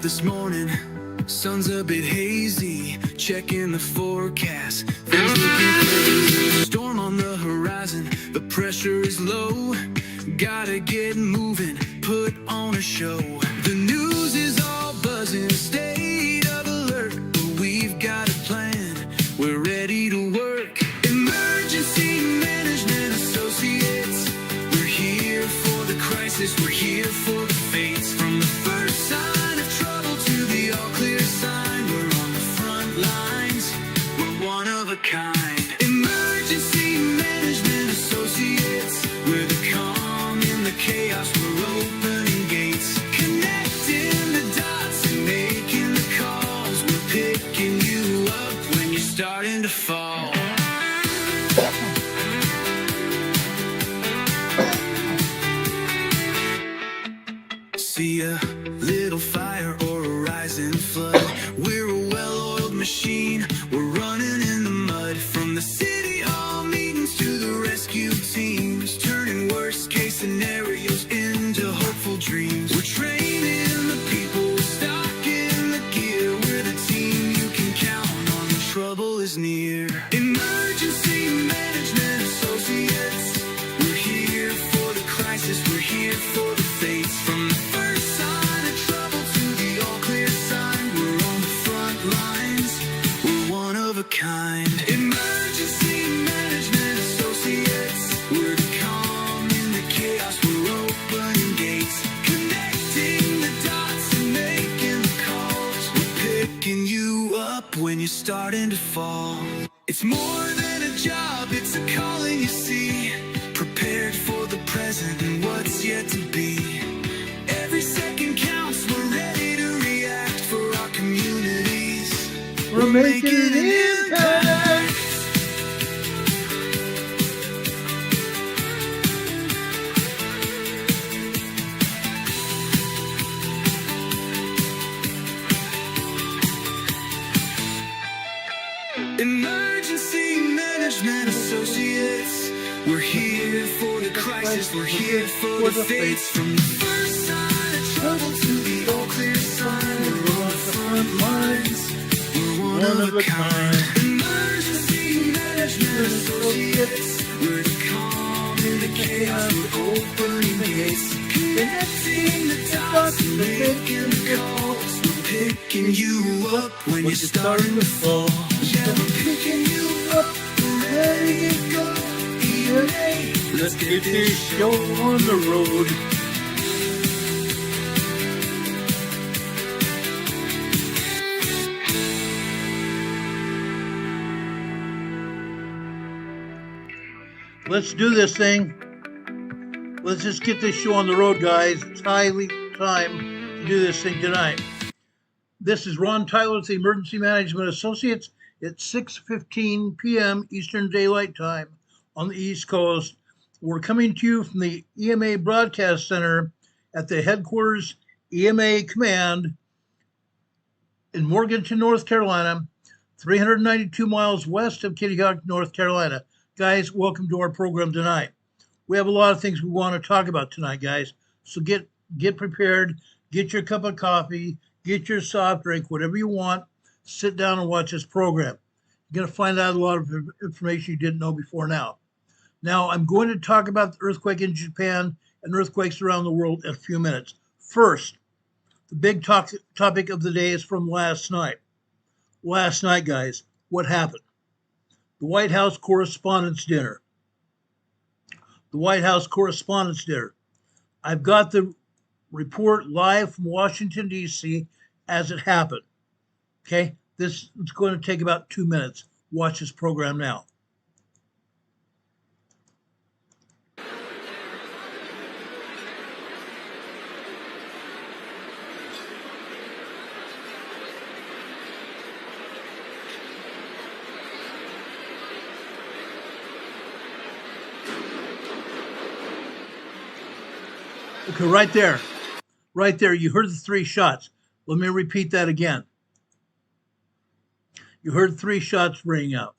this morning, sun's a bit hazy, checking the forecast, things looking crazy. Storm on the horizon, the pressure is low, gotta get moving, put on a show. The news is all buzzing, state of alert, but we've got a plan, we're ready to work. Emergency Management Associates, we're here for the crisis, we're here for the fates. From the first sign of trouble to the all clear sign, we're on the front lines, we're one of a kind. Emergency Management Associates, we're the calm in the chaos, we're opening gates, connecting the dots and making the calls. We're picking you up when you're starting to fall. See a little fire or a rising flood, we're a well-oiled machine, we're running in the mud. From the city hall meetings to the rescue teams, turning worst case scenarios into hopeful dreams. We're training the people, we're stocking the gear, we're the team you can count on when trouble is near. Emergency Management Associates, we're here for the crisis, we're here for the fates. From the first sign of trouble to the all clear sign, we're on the front lines, we're one of a kind. Emergency Management Associates, we're the calm in the chaos, we're opening gates, connecting the dots and making the calls. We're picking you up when you're starting to fall. It's more than a job, it's a calling, you see, prepared for the present and what's yet to be. Every second counts, we're ready to react for our communities. We're making an impact. Emergency Management Associates, we're here for the crisis, we're here for the fates. From the first sign of trouble to the all clear sign, we're on the front lines, we're one of a kind. Emergency Management Associates, we're the calm in the chaos, we're opening the gates, connecting the dots and making the calls. We're picking you up when you're starting to fall. Yeah, we're picking you up, we're ready to go. EMA, Let's get this show on the road. Let's do this thing. Let's just get this show on the road, guys. It's highly time to do this thing tonight. This is Ron Tyler with the Emergency Management Associates. It's 6:15 p.m. Eastern Daylight Time on the East Coast. We're coming to you from the EMA Broadcast Center at the headquarters EMA Command in Morganton, North Carolina, 392 miles west of Kitty Hawk, North Carolina. Guys, welcome to our program tonight. We have a lot of things we want to talk about tonight, guys. So get prepared, get your cup of coffee, get your soft drink, whatever you want. Sit down and watch this program. You're going to find out a lot of information you didn't know before now. Now, I'm going to talk about the earthquake in Japan and earthquakes around the world in a few minutes. First, the big topic of the day is from last night. Last night, guys, what happened? The White House Correspondents' Dinner. The White House Correspondents' Dinner. I've got the report live from Washington, D.C. as it happened. Okay, this is going to take about 2 minutes. Watch this program now. Okay, right there, you heard the 3 shots. Let me repeat that again. You heard 3 shots ring out.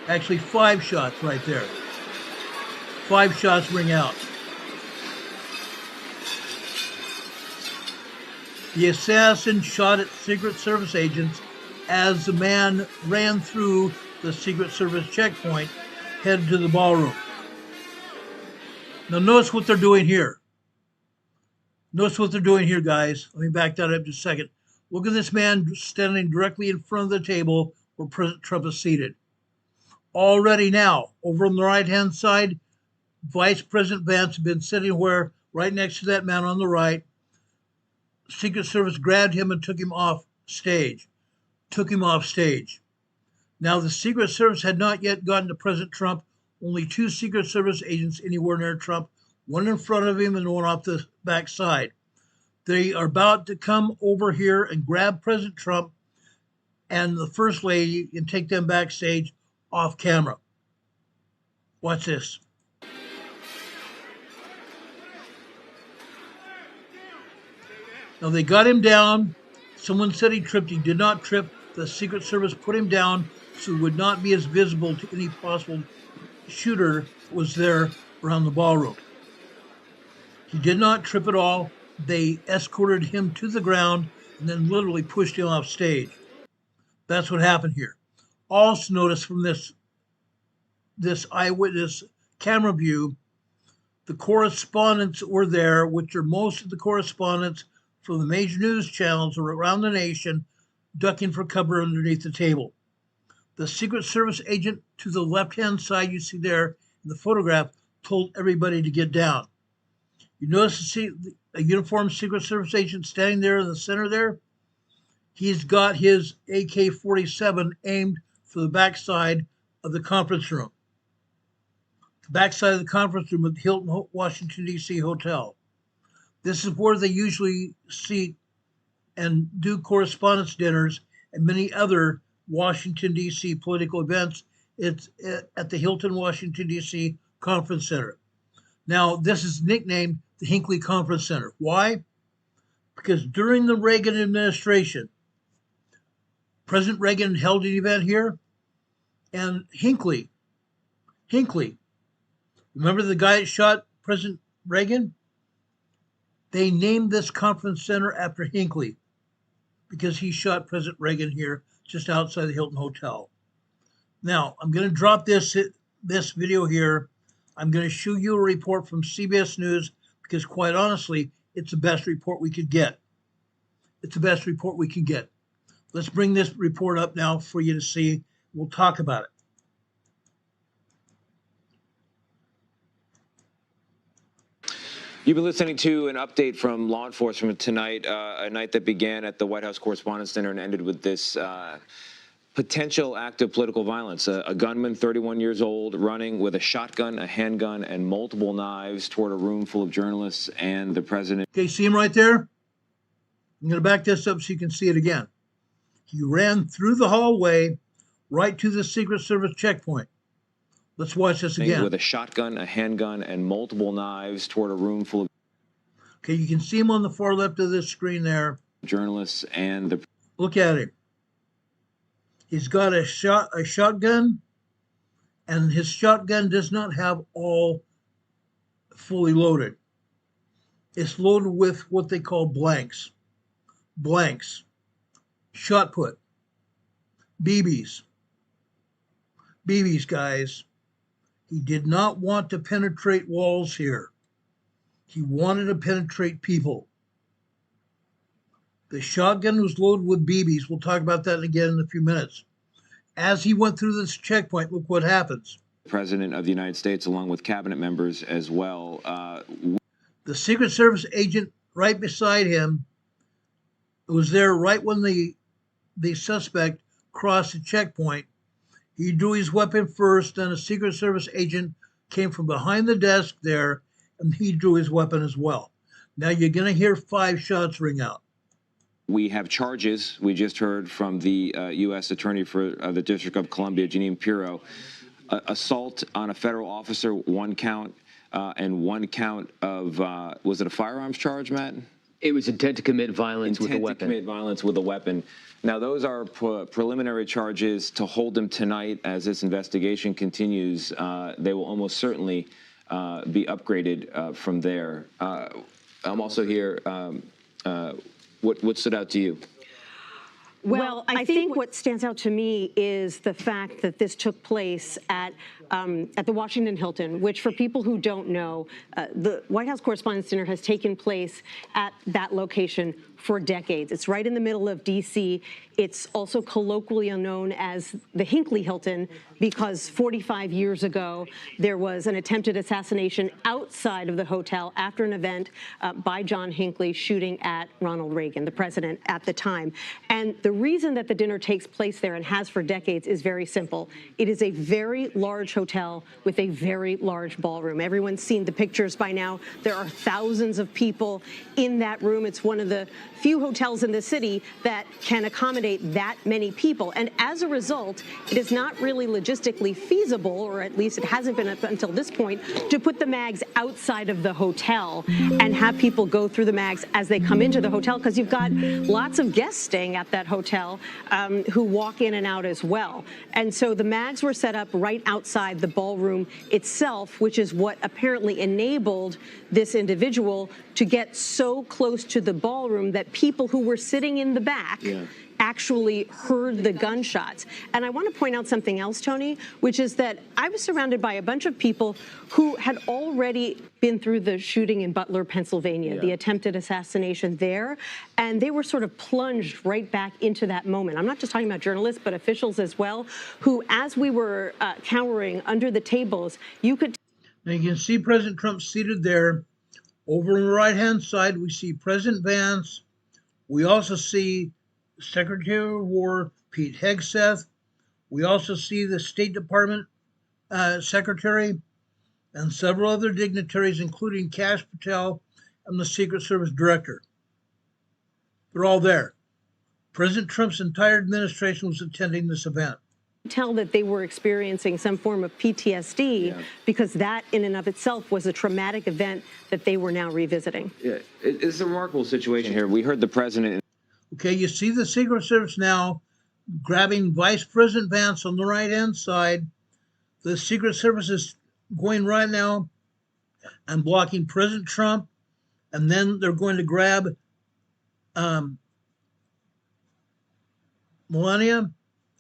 Actually, 5 shots right there. 5 shots ring out. The assassin shot at Secret Service agents as the man ran through the Secret Service checkpoint, headed to the ballroom. Now notice what they're doing here. Notice what they're doing here, guys. Let me back that up just a second. Look at this man standing directly in front of the table where President Trump is seated. Already now, over on the right-hand side, Vice President Vance has been sitting where, right next to that man on the right. Secret Service grabbed him and took him off stage. Now, the Secret Service had not yet gotten to President Trump. Only 2 Secret Service agents anywhere near Trump, one in front of him and one off the back side. They are about to come over here and grab President Trump and the First Lady and take them backstage off camera. Watch this. Now they got him down. Someone said he tripped. He did not trip. The Secret Service put him down so he would not be as visible to any possible shooter that was there around the ballroom. He did not trip at all. They escorted him to the ground and then literally pushed him off stage. That's what happened here. Also notice from this eyewitness camera view, the correspondents were there, which are most of the correspondents from the major news channels around the nation, ducking for cover underneath the table. The Secret Service agent to the left-hand side you see there in the photograph told everybody to get down. You notice a uniformed Secret Service agent standing there in the center there? He's got his AK-47 aimed for the backside of the conference room. The backside of the conference room at the Hilton, Washington, D.C. hotel. This is where they usually seat and do correspondence dinners and many other Washington, D.C. political events. It's at the Hilton, Washington, D.C. Conference Center. Now, this is nicknamed the Hinckley Conference Center. Why? Because during the Reagan administration, President Reagan held an event here, and Hinckley, remember the guy that shot President Reagan? They named this conference center after Hinckley because he shot President Reagan here just outside the Hilton Hotel. Now, I'm going to drop this video here. I'm going to show you a report from CBS News because, quite honestly, it's the best report we could get. Let's bring this report up now for you to see. We'll talk about it. You've been listening to an update from law enforcement tonight, a night that began at the White House Correspondents' Dinner and ended with this potential act of political violence. A gunman, 31 years old, running with a shotgun, a handgun, and multiple knives toward a room full of journalists and the president. Okay, see him right there? I'm going to back this up so you can see it again. He ran through the hallway right to the Secret Service checkpoint. Let's watch this again. With a shotgun, a handgun, and multiple knives toward a room full of... Okay, you can see him on the far left of this screen there. Journalists and the... Look at him. He's got a shotgun, and his shotgun does not have all fully loaded. It's loaded with what they call blanks. Shot put. BBs, guys. He did not want to penetrate walls here. He wanted to penetrate people. The shotgun was loaded with BBs. We'll talk about that again in a few minutes. As he went through this checkpoint, look what happens. President of the United States, along with cabinet members as well. The Secret Service agent right beside him was there right when the suspect crossed the checkpoint. He drew his weapon first, then a Secret Service agent came from behind the desk there, and he drew his weapon as well. Now you're going to hear 5 shots ring out. We have charges. We just heard from the U.S. Attorney for the District of Columbia, Jeanine Pirro. Assault on a federal officer, 1 count, and 1 count of, was it a firearms charge, Matt? It was intent to commit violence with a weapon. Intent to commit violence with a weapon. Now, those are preliminary charges. To hold him tonight as this investigation continues, they will almost certainly be upgraded from there. I'm also here. What stood out to you? Well, I think what stands out to me is the fact that this took place at the Washington Hilton, which, for people who don't know, the White House Correspondents' Dinner has taken place at that location for decades. It's right in the middle of D.C. It's also colloquially known as the Hinckley Hilton because 45 years ago there was an attempted assassination outside of the hotel after an event by John Hinckley shooting at Ronald Reagan, the president at the time. And the reason that the dinner takes place there and has for decades is very simple. It is a very large hotel with a very large ballroom. Everyone's seen the pictures by now. There are thousands of people in that room. It's one of the few hotels in the city that can accommodate that many people. And as a result, it is not really logistically feasible, or at least it hasn't been up until this point, to put the mags outside of the hotel and have people go through the mags as they come into the hotel, because you've got lots of guests staying at that hotel who walk in and out as well. And so the mags were set up right outside the ballroom itself, which is what apparently enabled this individual to get so close to the ballroom that people who were sitting in the back actually heard the gunshots. And I want to point out something else, Tony, which is that I was surrounded by a bunch of people who had already been through the shooting in Butler, Pennsylvania, the attempted assassination there, and they were sort of plunged right back into that moment. I'm not just talking about journalists, but officials as well, who, as we were cowering under the tables, you could... Now you can see President Trump seated there. Over on the right-hand side, we see President Vance. We also see Secretary of War Pete Hegseth. We also see the State Department Secretary and several other dignitaries, including Kash, Patel, and the Secret Service Director. They're all there. President Trump's entire administration was attending this event. Tell that they were experiencing some form of PTSD because that in and of itself was a traumatic event that they were now revisiting. Yeah, it's a remarkable situation here. We heard the president. Okay, you see the Secret Service now grabbing Vice President Vance on the right-hand side. The Secret Service is going right now and blocking President Trump, and then they're going to grab Melania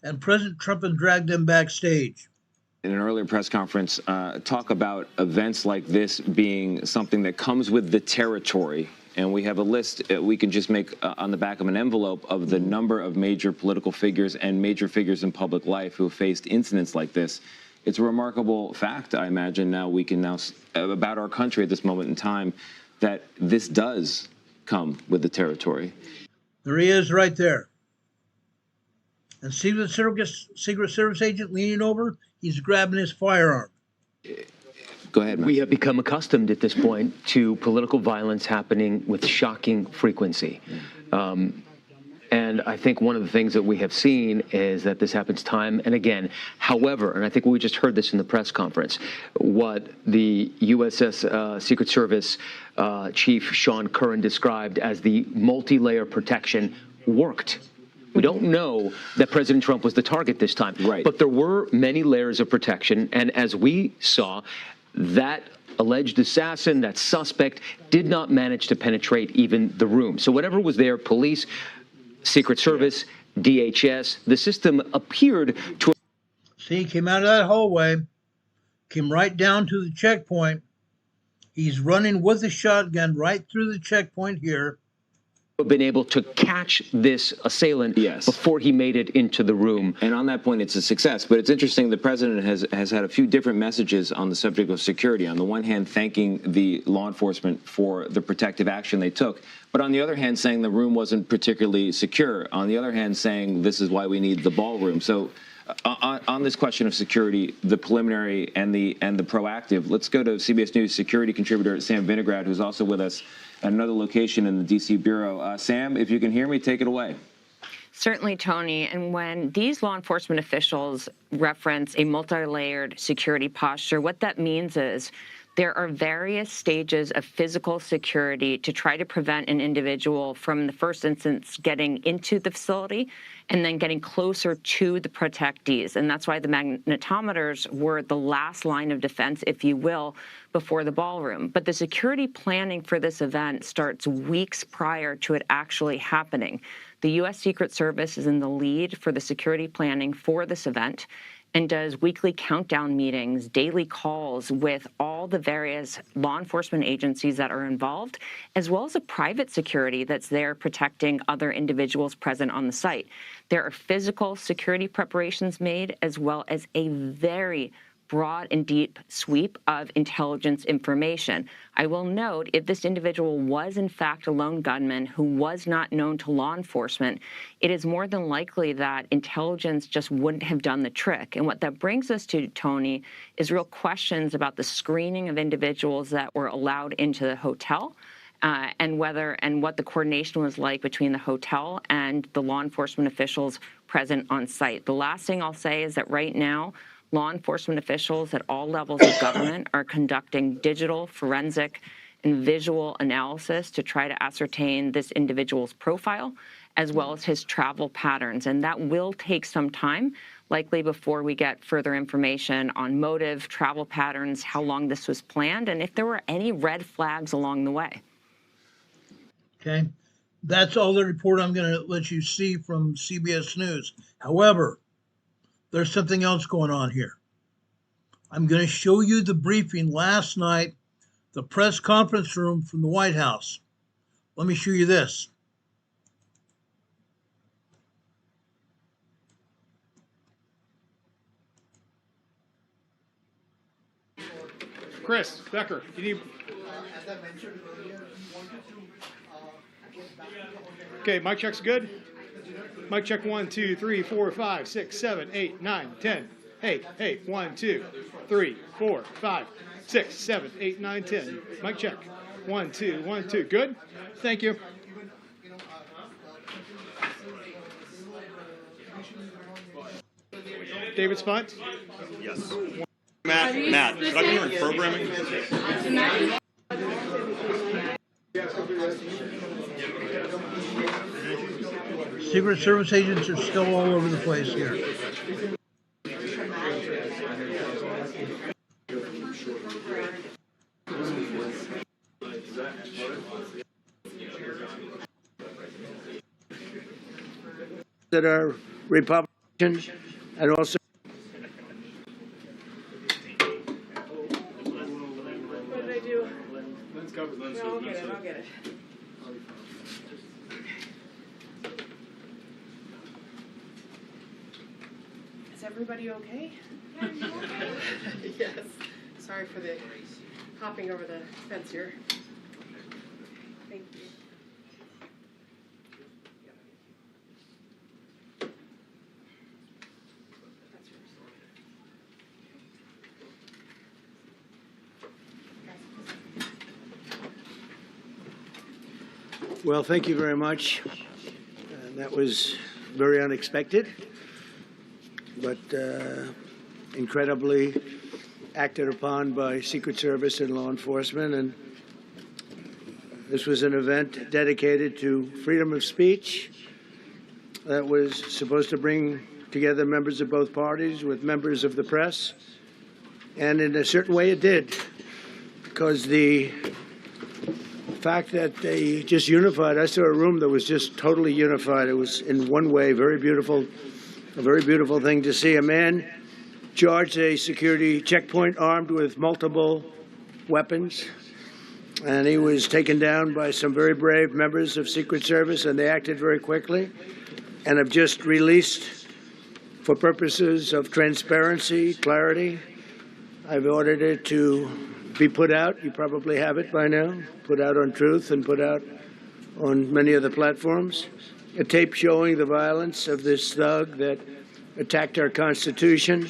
and President Trump and drag them backstage. In an earlier press conference, talk about events like this being something that comes with the territory. And we have a list we can just make on the back of an envelope of the number of major political figures and major figures in public life who have faced incidents like this. It's a remarkable fact, I imagine, now we can now, about our country at this moment in time, that this does come with the territory. There he is right there. And see the Secret Service agent leaning over? He's grabbing his firearm. Go ahead, Max. We have become accustomed at this point to political violence happening with shocking frequency. And I think one of the things that we have seen is that this happens time and again. However, and I think we just heard this in the press conference, what the USS Secret Service Chief Sean Curran described as the multi-layer protection worked. We don't know that President Trump was the target this time, but there were many layers of protection. And as we saw, that alleged assassin, that suspect, did not manage to penetrate even the room. So whatever was there, police, Secret Service, DHS, the system appeared to... See, he came out of that hallway, came right down to the checkpoint. He's running with a shotgun right through the checkpoint here. Been able to catch this assailant before he made it into the room. And on that point, it's a success. But it's interesting, the president has had a few different messages on the subject of security. On the one hand, thanking the law enforcement for the protective action they took, but on the other hand, saying the room wasn't particularly secure. On the other hand, saying this is why we need the ballroom. So on this question of security, the preliminary and the proactive, let's go to CBS News security contributor Sam Vinograd, who's also with us at another location in the D.C. Bureau. Sam, if you can hear me, take it away. Certainly, Tony. And when these law enforcement officials reference a multi-layered security posture, what that means is There are various stages of physical security to try to prevent an individual from the first instance getting into the facility and then getting closer to the protectees. And that's why the magnetometers were the last line of defense, if you will, before the ballroom. But the security planning for this event starts weeks prior to it actually happening. The U.S. Secret Service is in the lead for the security planning for this event and does weekly countdown meetings, daily calls with all the various law enforcement agencies that are involved, as well as a private security that's there protecting other individuals present on the site. There are physical security preparations made, as well as a very broad and deep sweep of intelligence information. I will note, if this individual was in fact a lone gunman who was not known to law enforcement, it is more than likely that intelligence just wouldn't have done the trick. And what that brings us to, Tony, is real questions about the screening of individuals that were allowed into the hotel, and what the coordination was like between the hotel and the law enforcement officials present on site. The last thing I'll say is that right now, law enforcement officials at all levels of government are conducting digital, forensic, and visual analysis to try to ascertain this individual's profile, as well as his travel patterns. And that will take some time, likely before we get further information on motive, travel patterns, how long this was planned, and if there were any red flags along the way. Okay, that's all the report I'm going to let you see from CBS News. However, there's something else going on here. I'm going to show you the briefing last night, the press conference room from the White House. Let me show you this. Chris Becker, you need. Okay, mic check's good. Mic check 1, 2, 3, 4, 5, 6, 7, 8, 9, 10. Hey, 1, 2, 3, 4, 5, 6, 7, 8, 9, 10. Mic check. 1, 2, 1, 2. Good? Thank you. David Spunt? Yes. Matt, should I be hearing programming? Secret Service agents are still all over the place here. That are Republicans and also. What did I do? No, I'll get it. Is everybody okay? Yeah, you okay? Yes. Sorry for the hopping over the fence here. Thank you. Well, thank you very much. That was very unexpected, but incredibly acted upon by Secret Service and law enforcement. And this was an event dedicated to freedom of speech that was supposed to bring together members of both parties with members of the press. And in a certain way it did, because the fact that they just unified, I saw a room that was just totally unified. It was in one way a very beautiful thing to see. A man charged a security checkpoint armed with multiple weapons, and he was taken down by some very brave members of Secret Service, and they acted very quickly and have just released, for purposes of transparency, clarity, I've ordered it to be put out. You probably have it by now, put out on Truth and put out on many of the platforms. A tape showing the violence of this thug that attacked our Constitution,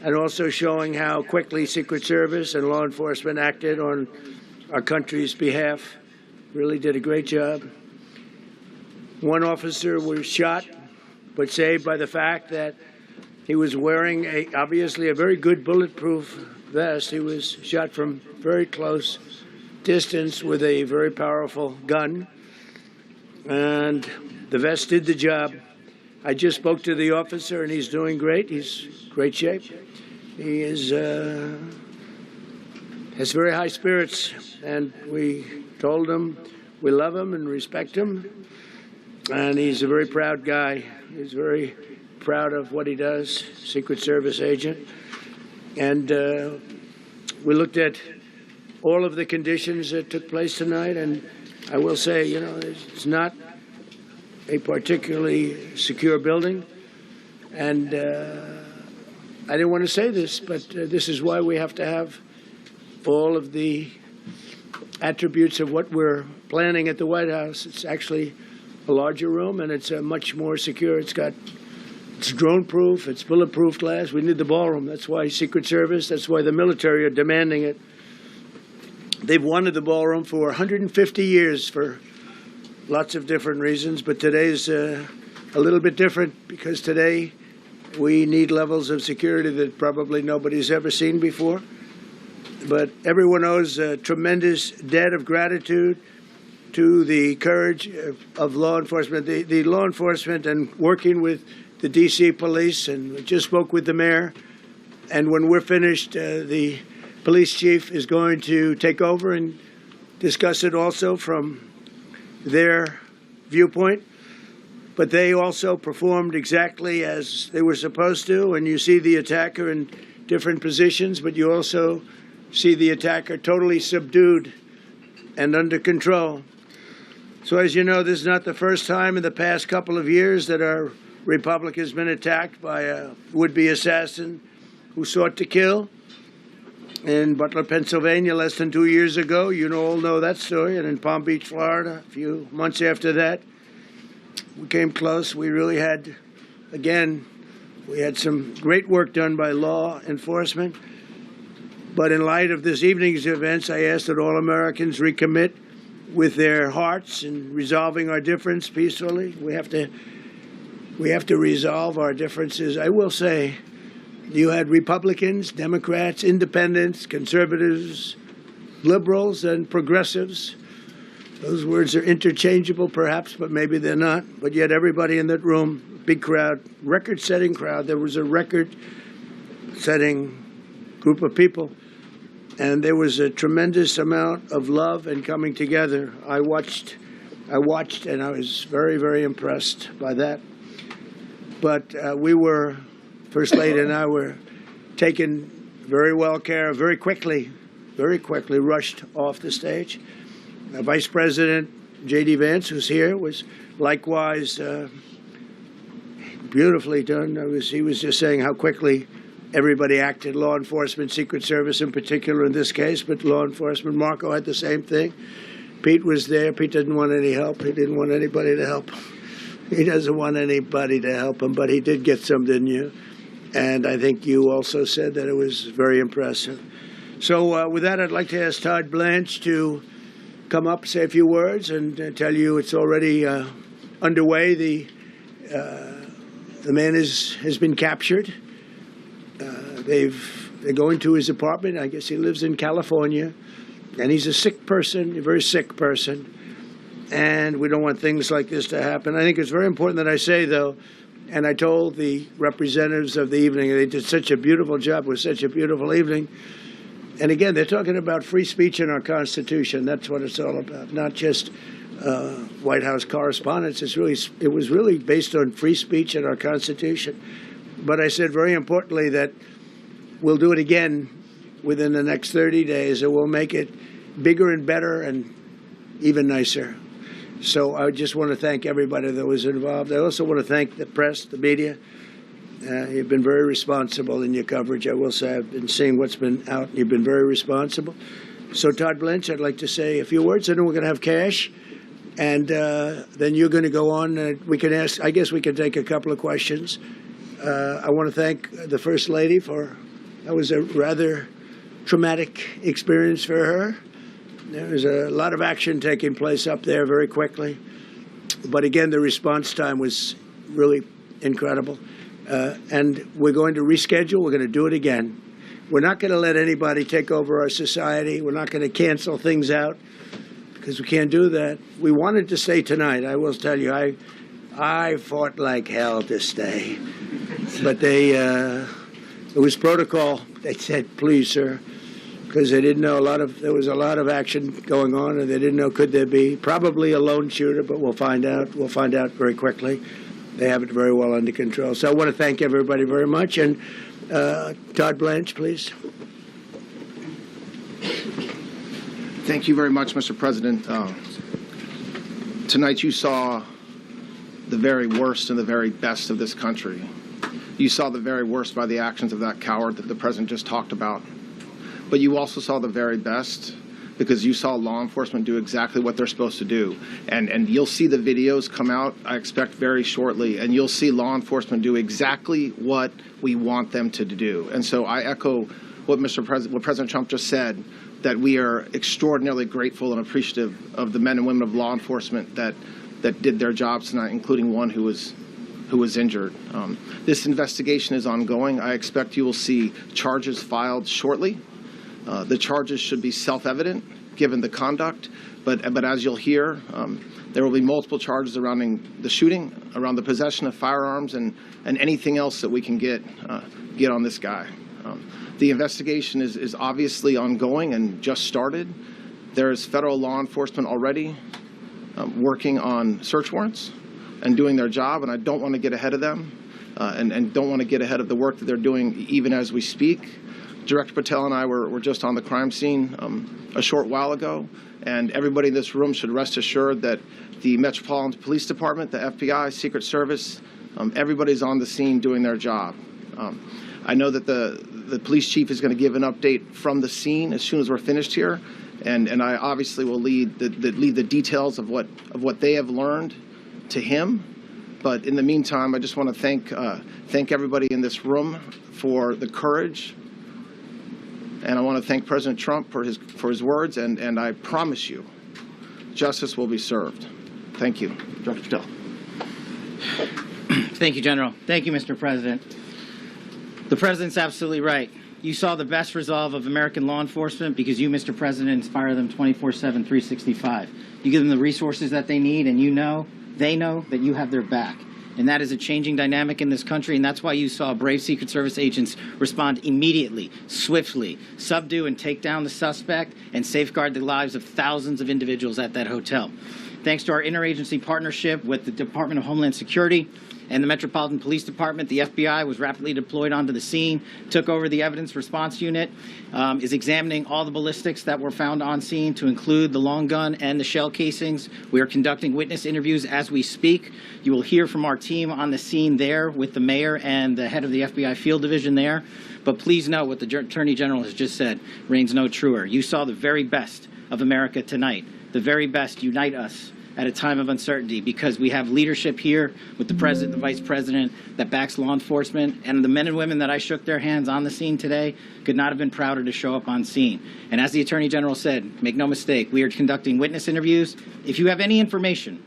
and also showing how quickly Secret Service and law enforcement acted on our country's behalf. Really did a great job. One officer was shot, but saved by the fact that he was wearing obviously a very good bulletproof vest. He was shot from very close distance with a very powerful gun, and the vest did the job. I just spoke to the officer, and he's doing great. He's in great shape. He has very high spirits, and we told him we love him and respect him, and he's a very proud guy. He's very proud of what he does, Secret Service agent. And we looked at all of the conditions that took place tonight, and I will say, you know, it's not a particularly secure building. And I didn't want to say this, but this is why we have to have all of the attributes of what we're planning at the White House. It's actually a larger room, and it's much more secure. It's drone-proof, it's bulletproof glass. We need the ballroom. That's why Secret Service, that's why the military are demanding it. They've wanted the ballroom for 150 years for lots of different reasons, but today's a little bit different because today we need levels of security that probably nobody's ever seen before. But everyone owes a tremendous debt of gratitude to the courage of law enforcement, the law enforcement, and working with the D.C. police. And we just spoke with the mayor. And when we're finished, the police chief is going to take over and discuss it also from their viewpoint. But they also performed exactly as they were supposed to. And you see the attacker in different positions, but you also see the attacker totally subdued and under control. So as you know, this is not the first time in the past couple of years that our republic has been attacked by a would-be assassin who sought to kill. In Butler, Pennsylvania, less than 2 years ago, you all know that story, and in Palm Beach, Florida, a few months after that, we came close. We really had, again, we had some great work done by law enforcement. But in light of this evening's events, I ask that all Americans recommit with their hearts in resolving our difference peacefully. We have to resolve our differences. I will say, you had Republicans, Democrats, independents, conservatives, liberals, and progressives. Those words are interchangeable, perhaps, but maybe they're not. But yet everybody in that room, big crowd, record-setting crowd. There was a record-setting group of people. And there was a tremendous amount of love and coming together. I watched, and I was very, very impressed by that. But we were, First Lady and I were taken very well care of, very quickly rushed off the stage. Vice President J.D. Vance, who's here, was likewise beautifully done. He was just saying how quickly everybody acted, law enforcement, Secret Service in particular in this case, but law enforcement. Marco had the same thing. Pete was there. Pete didn't want any help. He didn't want anybody to help. He doesn't want anybody to help him, but he did get some, didn't you? And I think you also said that it was very impressive. So with that, I'd like to ask Todd Blanche to come up, say a few words, and tell you it's already underway. The man has been captured. They're going to his apartment. I guess he lives in California, and he's a sick person, a very sick person, and we don't want things like this to happen. I think it's very important that I say, though, and I told the representatives of the evening, they did such a beautiful job. It was such a beautiful evening. And again, they're talking about free speech in our Constitution. That's what it's all about, not just White House correspondence. It was really based on free speech in our Constitution. But I said very importantly that we'll do it again within the next 30 days, and we'll make it bigger and better and even nicer. So I just want to thank everybody that was involved. I also want to thank the press, the media. You've been very responsible in your coverage. I will say I've been seeing what's been out. You've been very responsible. So Todd Blanche, I'd like to say a few words, and then we're going to have Kash. And then you're going to go on. We can ask, I guess we can take a couple of questions. I want to thank the First Lady that was a rather traumatic experience for her. There was a lot of action taking place up there very quickly. But again, the response time was really incredible. And we're going to reschedule. We're going to do it again. We're not going to let anybody take over our society. We're not going to cancel things out because we can't do that. We wanted to stay tonight. I will tell you, I fought like hell to stay. But it was protocol. They said, please, sir, because they didn't know there was a lot of action going on, and they didn't know could there be probably a lone shooter, but we'll find out. We'll find out very quickly. They have it very well under control. So I want to thank everybody very much. And Todd Blanche, please. Thank you very much, Mr. President. Tonight you saw the very worst and the very best of this country. You saw the very worst by the actions of that coward that the President just talked about. But you also saw the very best because you saw law enforcement do exactly what they're supposed to do. And you'll see the videos come out, I expect, very shortly, and you'll see law enforcement do exactly what we want them to do. And so I echo what what President Trump just said, that we are extraordinarily grateful and appreciative of the men and women of law enforcement that did their jobs tonight, including one who was injured. This investigation is ongoing. I expect you will see charges filed shortly. The charges should be self-evident given the conduct, but as you'll hear, there will be multiple charges surrounding the shooting, around the possession of firearms, and anything else that we can get on this guy. The investigation is obviously ongoing and just started. There is federal law enforcement already working on search warrants and doing their job, and I don't want to get ahead of them and don't want to get ahead of the work that they're doing even as we speak. Director Patel and I were just on the crime scene a short while ago, and everybody in this room should rest assured that the Metropolitan Police Department, the FBI, Secret Service, everybody's on the scene doing their job. I know that the police chief is going to give an update from the scene as soon as we're finished here, and I obviously will lead the details of what they have learned to him. But in the meantime, I just want to thank everybody in this room for the courage, and I want to thank President Trump for his words, and I promise you, justice will be served. Thank you, Director Patel. Thank you, General. Thank you, Mr. President. The President's absolutely right. You saw the best resolve of American law enforcement because you, Mr. President, inspire them 24/7, 365. You give them the resources that they need, and they know that you have their back. And that is a changing dynamic in this country, and that's why you saw brave Secret Service agents respond immediately, swiftly, subdue and take down the suspect, and safeguard the lives of thousands of individuals at that hotel. Thanks to our interagency partnership with the Department of Homeland Security and the Metropolitan Police Department, the FBI was rapidly deployed onto the scene, took over the evidence response unit, is examining all the ballistics that were found on scene to include the long gun and the shell casings. We are conducting witness interviews as we speak. You will hear from our team on the scene there with the mayor and the head of the FBI field division there. But please know what the Attorney General has just said reigns no truer. You saw the very best of America tonight. The very best unite us at a time of uncertainty, because we have leadership here with the President, the Vice President, that backs law enforcement, and the men and women that I shook their hands on the scene today could not have been prouder to show up on scene. And as the Attorney General said, make no mistake, we are conducting witness interviews. If you have any information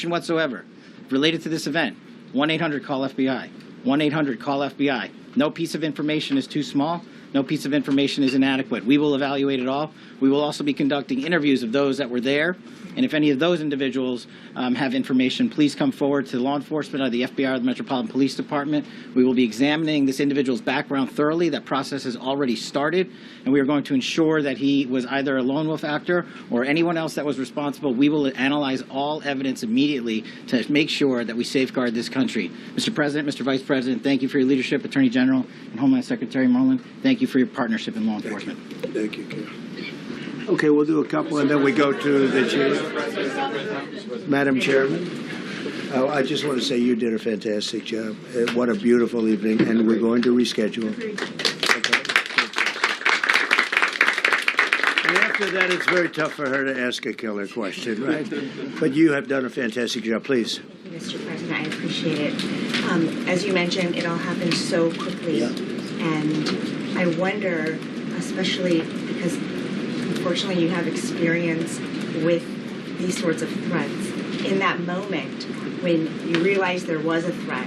whatsoever related to this event, 1-800-CALL-FBI, 1-800-CALL-FBI. No piece of information is too small. No piece of information is inadequate. We will evaluate it all. We will also be conducting interviews of those that were there. And if any of those individuals have information, please come forward to law enforcement or the FBI or the Metropolitan Police Department. We will be examining this individual's background thoroughly. That process has already started, and we are going to ensure that he was either a lone wolf actor or anyone else that was responsible. We will analyze all evidence immediately to make sure that we safeguard this country. Mr. President, Mr. Vice President, thank you for your leadership. Attorney General and Homeland Secretary Merlin, thank you for your partnership in law enforcement. Thank you, Ken. Okay, we'll do a couple, and then we go to the chief. Madam Chairman, I just want to say you did a fantastic job. What a beautiful evening, and we're going to reschedule. Okay. And after that, it's very tough for her to ask a killer question, right? But you have done a fantastic job. Please. Mr. President, I appreciate it. As you mentioned, it all happened so quickly, and I wonder, especially because unfortunately you have experience with these sorts of threats, in that moment when you realized there was a threat,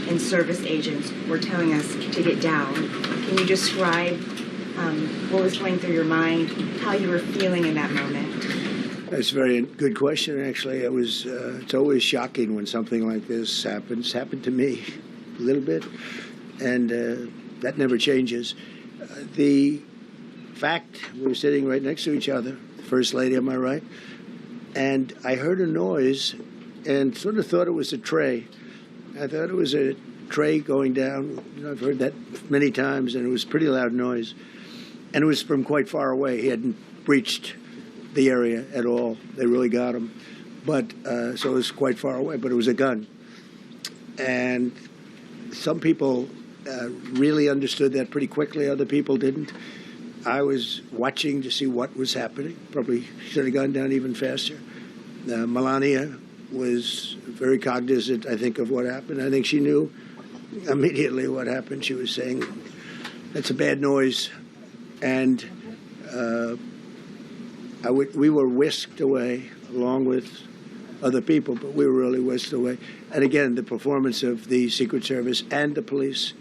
and service agents were telling us to get down. Can you describe what was going through your mind, how you were feeling in that moment? That's a very good question, actually. It's always shocking when something like this happens. Happened to me a little bit, and that never changes. The fact, we were sitting right next to each other, the First Lady on my right, and I heard a noise and sort of thought it was a tray. I thought it was a tray going down. I've heard that many times, and it was a pretty loud noise. And it was from quite far away. He hadn't breached the area at all. They really got him. But so it was quite far away, but it was a gun. And some people really understood that pretty quickly. Other people didn't. I was watching to see what was happening. Probably should have gone down even faster. Melania was very cognizant, I think, of what happened. I think she knew immediately what happened. She was saying, that's a bad noise. And we were whisked away along with other people, but we were really whisked away. And again, the performance of the Secret Service and the police,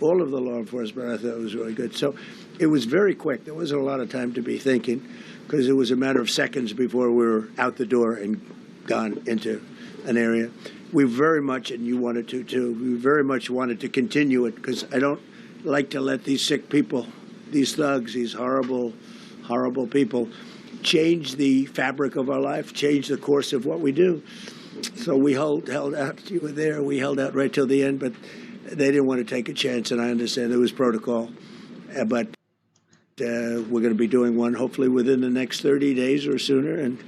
all of the law enforcement, I thought was really good. So it was very quick. There wasn't a lot of time to be thinking because it was a matter of seconds before we were out the door and gone into an area. We very much, and you wanted to too, we very much wanted to continue it because I don't like to let these sick people, these thugs, these horrible, horrible people change the fabric of our life, change the course of what we do. So we held out. You were there. We held out right till the end, but they didn't want to take a chance, and I understand there was protocol. But we're going to be doing one hopefully within the next 30 days or sooner, and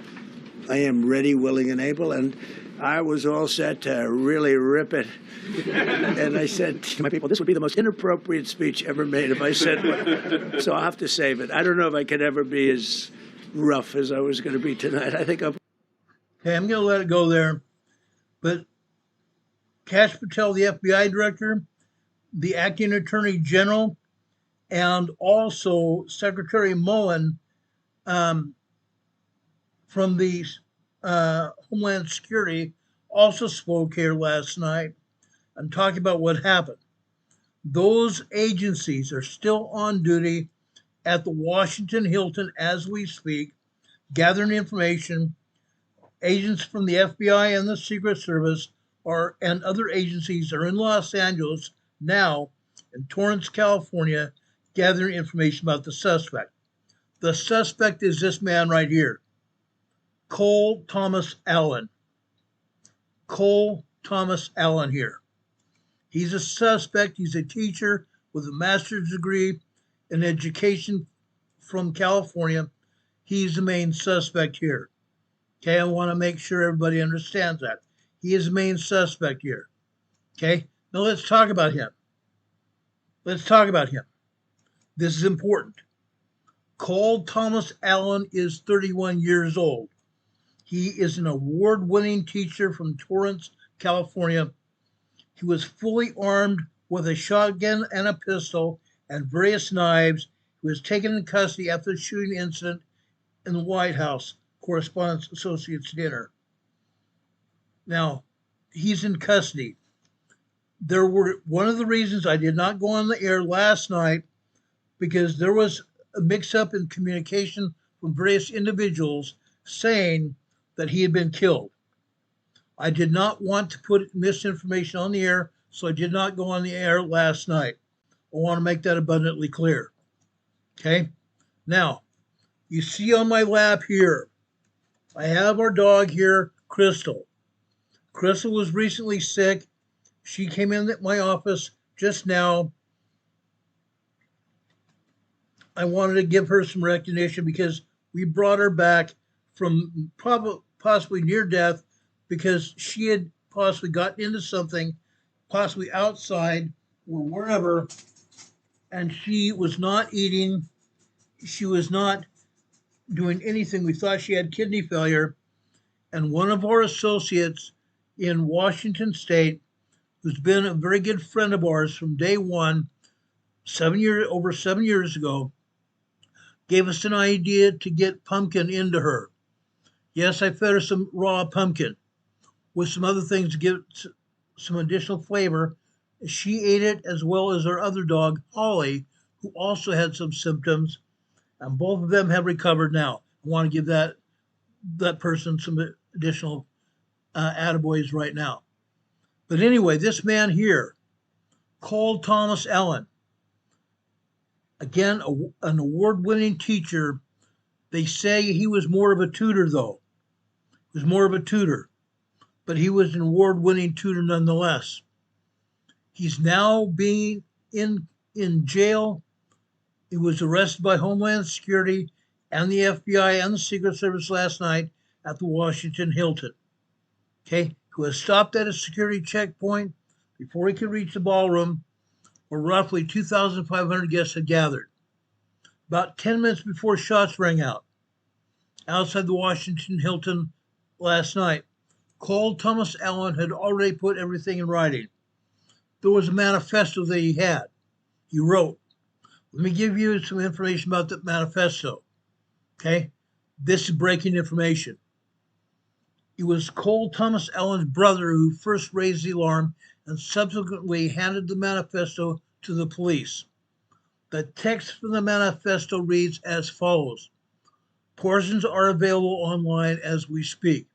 I am ready, willing, and able. And I was all set to really rip it. And I said to my people, this would be the most inappropriate speech ever made if I said one. So I'll have to save it. I don't know if I could ever be as rough as I was going to be tonight. I think I'm... Okay, I'm going to let it go there. But Kash Patel, the FBI director, the acting attorney general, and also Secretary Mullen from the Homeland Security also spoke here last night and talked about what happened. Those agencies are still on duty at the Washington Hilton as we speak, gathering information. Agents from the FBI and the Secret Service and other agencies are in Los Angeles now, in Torrance, California, gathering information about the suspect. The suspect is this man right here, Cole Thomas Allen. Cole Thomas Allen here. He's a suspect. He's a teacher with a master's degree in education from California. He's the main suspect here. Okay, I want to make sure everybody understands that. He is the main suspect here. Okay, now let's talk about him. Let's talk about him. This is important. Cole Thomas Allen is 31 years old. He is an award-winning teacher from Torrance, California. He was fully armed with a shotgun and a pistol and various knives. He was taken in custody after the shooting incident in the White House Coorespondents Associates dinner. Now, he's in custody. One of the reasons I did not go on the air last night because there was a mix-up in communication from various individuals saying that he had been killed. I did not want to put misinformation on the air, so I did not go on the air last night. I want to make that abundantly clear. Okay? Now, you see on my lap here, I have our dog here, Crystal. Crystal was recently sick. She came in at my office just now. I wanted to give her some recognition because we brought her back from possibly near death because she had possibly gotten into something, possibly outside or wherever, and she was not eating. She was not doing anything. We thought she had kidney failure. And one of our associates in Washington State, who's been a very good friend of ours from day one, over 7 years ago, gave us an idea to get pumpkin into her. Yes, I fed her some raw pumpkin with some other things to give some additional flavor She ate it as well as her other dog, Holly, who also had some symptoms, and both of them have recovered now. I want to give that person some additional attaboys right now. But anyway, this man here, Cole Thomas Allen, again, an award-winning teacher. They say he was more of a tutor, though. He was more of a tutor, but he was an award-winning tutor nonetheless. He's now being in jail. He was arrested by Homeland Security and the FBI and the Secret Service last night at the Washington Hilton. Okay, he was stopped at a security checkpoint before he could reach the ballroom, where roughly 2,500 guests had gathered. About 10 minutes before shots rang out outside the Washington Hilton last night, Cole Thomas Allen had already put everything in writing. There was a manifesto that he had. He wrote. Let me give you some information about the manifesto. Okay? This is breaking information. It was Cole Thomas Allen's brother who first raised the alarm and subsequently handed the manifesto to the police. The text from the manifesto reads as follows. Portions are available online as we speak.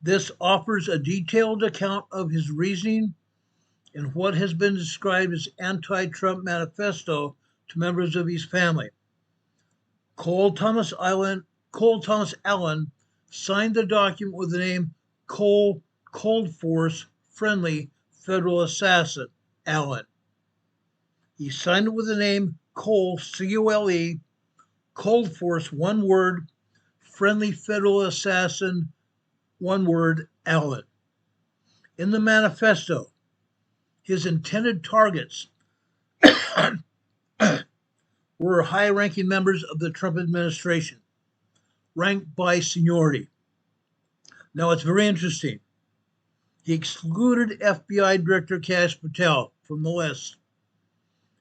This offers a detailed account of his reasoning in what has been described as anti-Trump manifesto to members of his family. Cole Thomas Allen signed the document with the name Cole Cold Force Friendly Federal Assassin Allen. He signed it with the name Cole, C-O-L-E, Cold Force, one word, Friendly Federal Assassin, one word, Allen. In the manifesto, his intended targets were high-ranking members of the Trump administration, ranked by seniority. Now, it's very interesting. He excluded FBI Director Kash Patel from the list,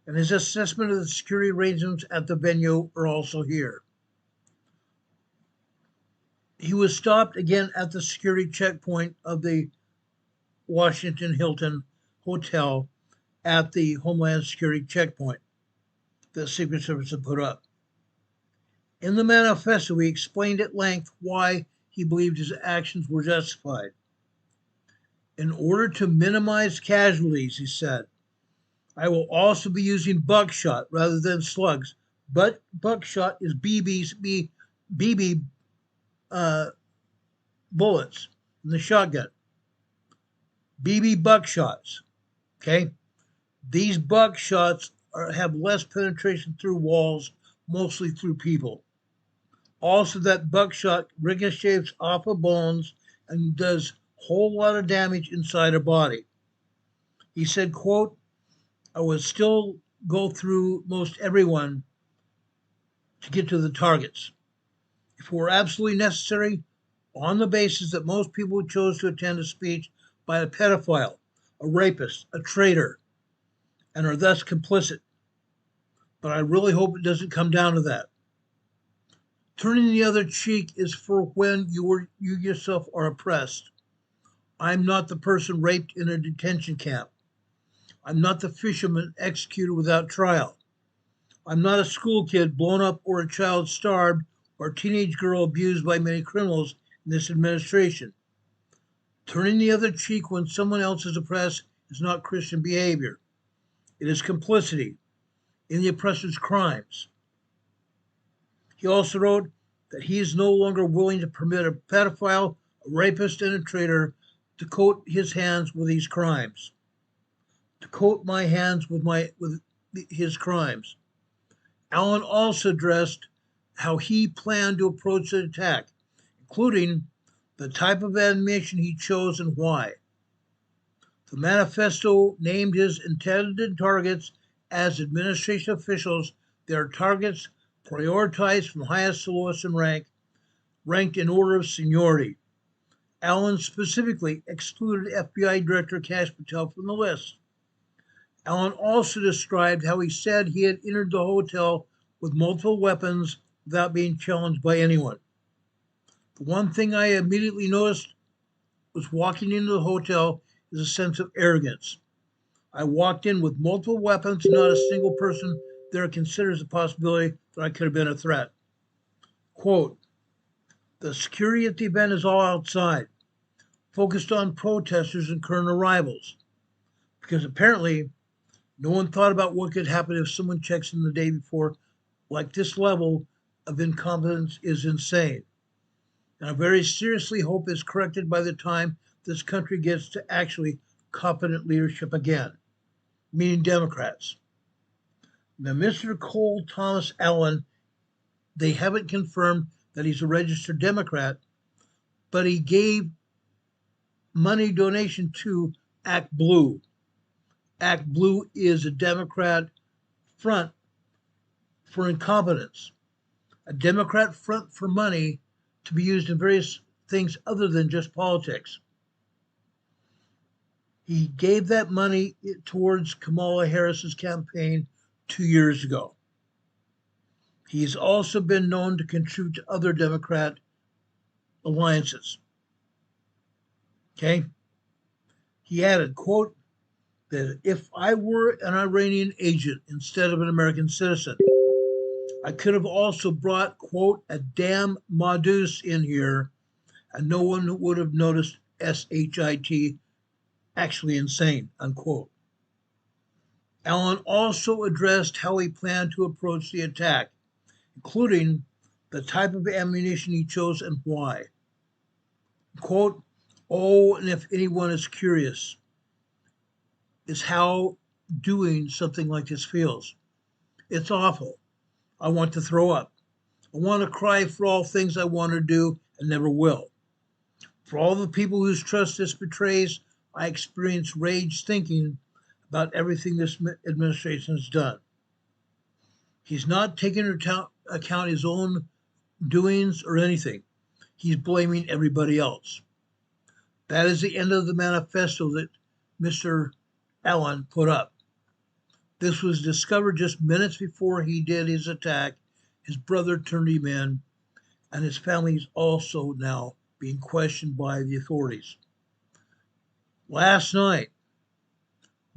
and his assessment of the security arrangements at the venue are also here. He was stopped again at the security checkpoint of the Washington Hilton Hotel at the Homeland Security checkpoint that the Secret Service had put up. In the manifesto, he explained at length why he believed his actions were justified. In order to minimize casualties, he said, I will also be using buckshot rather than slugs, but buckshot is BB bullets in the shotgun. BB buckshots, okay? These buckshots have less penetration through walls, mostly through people. Also, that buckshot ricochets off of bones and does a whole lot of damage inside a body. He said, quote, I would still go through most everyone to get to the targets. If it were absolutely necessary, on the basis that most people chose to attend a speech by a pedophile, a rapist, a traitor, and are thus complicit. But I really hope it doesn't come down to that. Turning the other cheek is for when you yourself are oppressed. I'm not the person raped in a detention camp. I'm not the fisherman executed without trial. I'm not a school kid blown up or a child starved or a teenage girl abused by many criminals in this administration. Turning the other cheek when someone else is oppressed is not Christian behavior. It is complicity in the oppressor's crimes. He also wrote that he is no longer willing to permit a pedophile, a rapist, and a traitor to coat his hands with these crimes. To coat my hands with his crimes. Allen also addressed how he planned to approach the attack, including the type of ammunition he chose and why. The manifesto named his intended targets as administration officials. Their targets prioritized from highest to lowest in rank, ranked in order of seniority. Allen specifically excluded FBI Director Kash Patel from the list. Allen also described how he said he had entered the hotel with multiple weapons without being challenged by anyone. The one thing I immediately noticed was walking into the hotel is a sense of arrogance. I walked in with multiple weapons, not a single person there considers the possibility that I could have been a threat. Quote, the security at the event is all outside, focused on protesters and current arrivals, because apparently no one thought about what could happen if someone checks in the day before. Like, this level of incompetence is insane. And I very seriously hope it's corrected by the time this country gets to actually competent leadership again, meaning Democrats. Now, Mr. Cole Thomas Allen, they haven't confirmed that he's a registered Democrat, but he gave money donation to Act Blue. Act Blue is a Democrat front for incompetence, a Democrat front for money to be used in various things other than just politics. He gave that money towards Kamala Harris's campaign 2 years ago. He's also been known to contribute to other Democrat alliances. Okay? He added, quote, that if I were an Iranian agent instead of an American citizen, I could have also brought, quote, a damn Madus in here, and no one would have noticed SHIT, actually insane, unquote. Allen also addressed how he planned to approach the attack, including the type of ammunition he chose and why. Quote, oh, and if anyone is curious, is how doing something like this feels. It's awful. I want to throw up. I want to cry for all things I want to do and never will. For all the people whose trust this betrays, I experience rage thinking about everything this administration has done. He's not taking into account his own doings or anything. He's blaming everybody else. That is the end of the manifesto that Mr. Allen put up. This was discovered just minutes before he did his attack. His brother turned him in, and his family is also now being questioned by the authorities. Last night,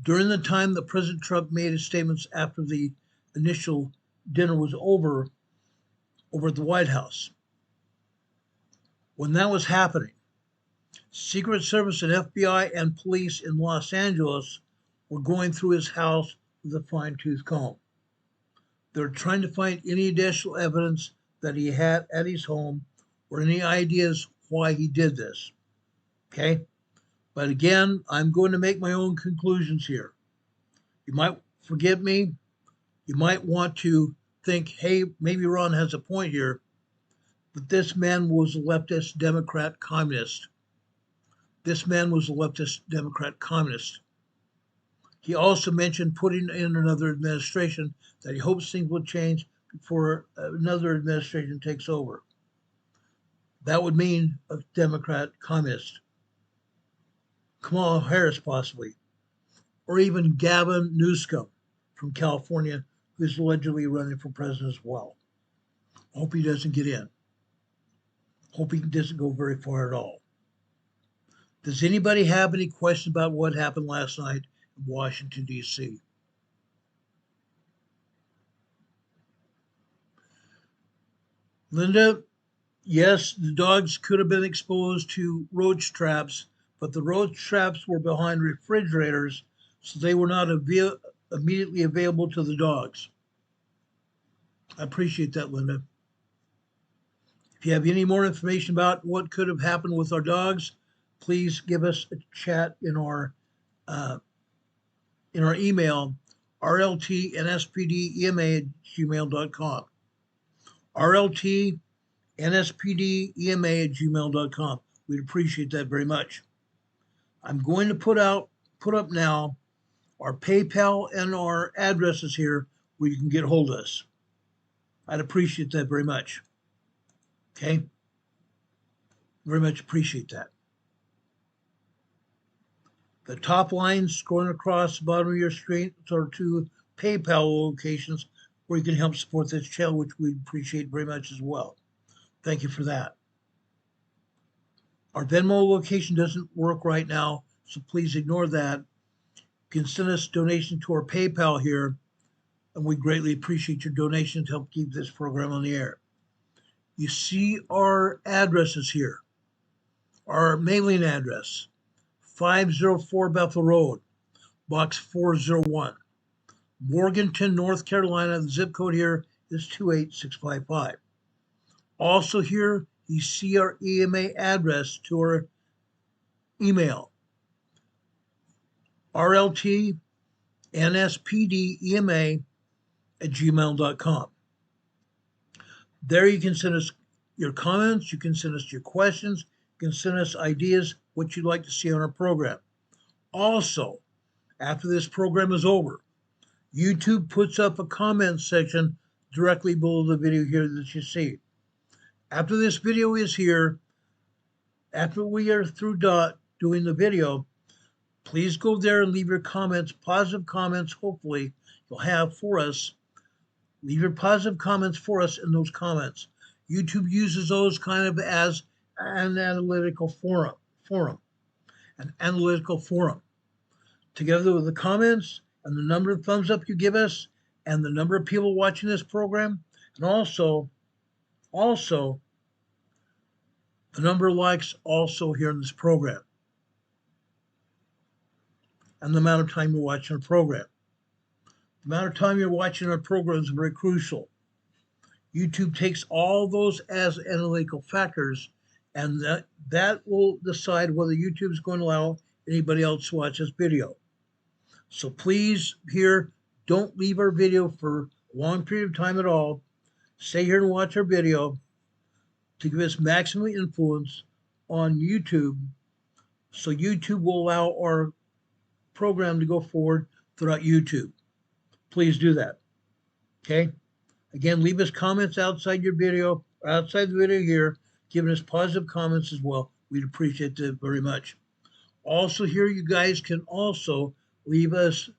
during the time that President Trump made his statements after the initial dinner was over at the White House, when that was happening, Secret Service and FBI and police in Los Angeles were going through his house with a fine-tooth comb. They're trying to find any additional evidence that he had at his home or any ideas why he did this. Okay? But again, I'm going to make my own conclusions here. You might forgive me. You might want to think, hey, maybe Ron has a point here. But this man was a leftist Democrat communist. This man was a leftist Democrat communist. He also mentioned putting in another administration that he hopes things will change before another administration takes over. That would mean a Democrat communist. Kamala Harris possibly, or even Gavin Newsom from California, who's allegedly running for president as well. Hope he doesn't get in. Hope he doesn't go very far at all. Does anybody have any questions about what happened last night in Washington, D.C.? Linda, yes, the dogs could have been exposed to roach traps, but the roach traps were behind refrigerators, so they were not immediately available to the dogs. I appreciate that, Linda. If you have any more information about what could have happened with our dogs, please give us a chat in our email, rltnspdema@gmail.com. rltnspdema@gmail.com. We'd appreciate that very much. I'm going to put up now our PayPal and our addresses here where you can get hold of us. I'd appreciate that very much. Okay? Very much appreciate that. The top lines going across the bottom of your screen are two PayPal locations where you can help support this channel, which we appreciate very much as well. Thank you for that. Our Venmo location doesn't work right now, so please ignore that. You can send us donations to our PayPal here, and we greatly appreciate your donations to help keep this program on the air. You see our addresses here. Our mailing address, 504 Bethel Road, Box 401, Morganton, North Carolina. The zip code here is 28655. Also here, you see our EMA address to our email, rltnspdema@gmail.com. There you can send us your comments, you can send us your questions, you can send us ideas, what you'd like to see on our program. Also, after this program is over, YouTube puts up a comment section directly below the video here that you see. After this video is here, after we are through doing the video, please go there and leave your comments, positive comments, hopefully you'll have for us. Leave your positive comments for us in those comments. YouTube uses those kind of as an analytical forum, together with the comments and the number of thumbs up you give us and the number of people watching this program, and also the number of likes also here in this program, and the amount of time you're watching our program. The amount of time you're watching our program is very crucial. YouTube takes all those as analytical factors, and that will decide whether YouTube is going to allow anybody else to watch this video. So please here, don't leave our video for a long period of time at all. Stay here and watch our video to give us maximum influence on YouTube, so YouTube will allow our program to go forward throughout YouTube. Please do that. Okay? Again, leave us comments outside your video, or outside the video here, giving us positive comments as well. We'd appreciate that very much. Also here, you guys can also leave us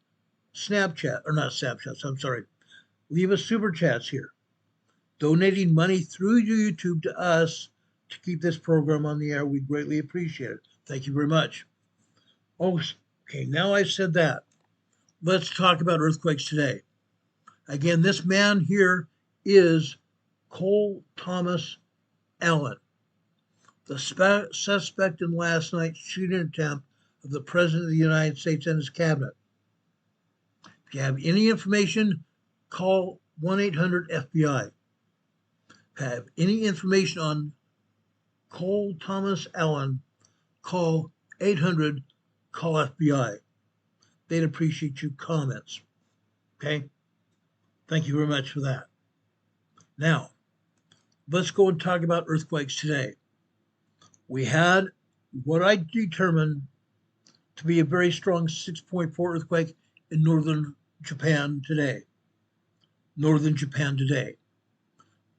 leave us super chats here, donating money through YouTube to us to keep this program on the air. We greatly appreciate it. Thank you very much. Okay, now I've said that, let's talk about earthquakes today. Again, this man here is Cole Thomas Allen, the suspect in last night's shooting attempt of the President of the United States and his cabinet. If you have any information, call 1-800-FBI. If you have any information on Cole Thomas Allen, call 800-CALL-FBI. They'd appreciate your comments. Okay? Thank you very much for that. Now, let's go and talk about earthquakes today. We had what I determined to be a very strong 6.4 earthquake in northern Japan today.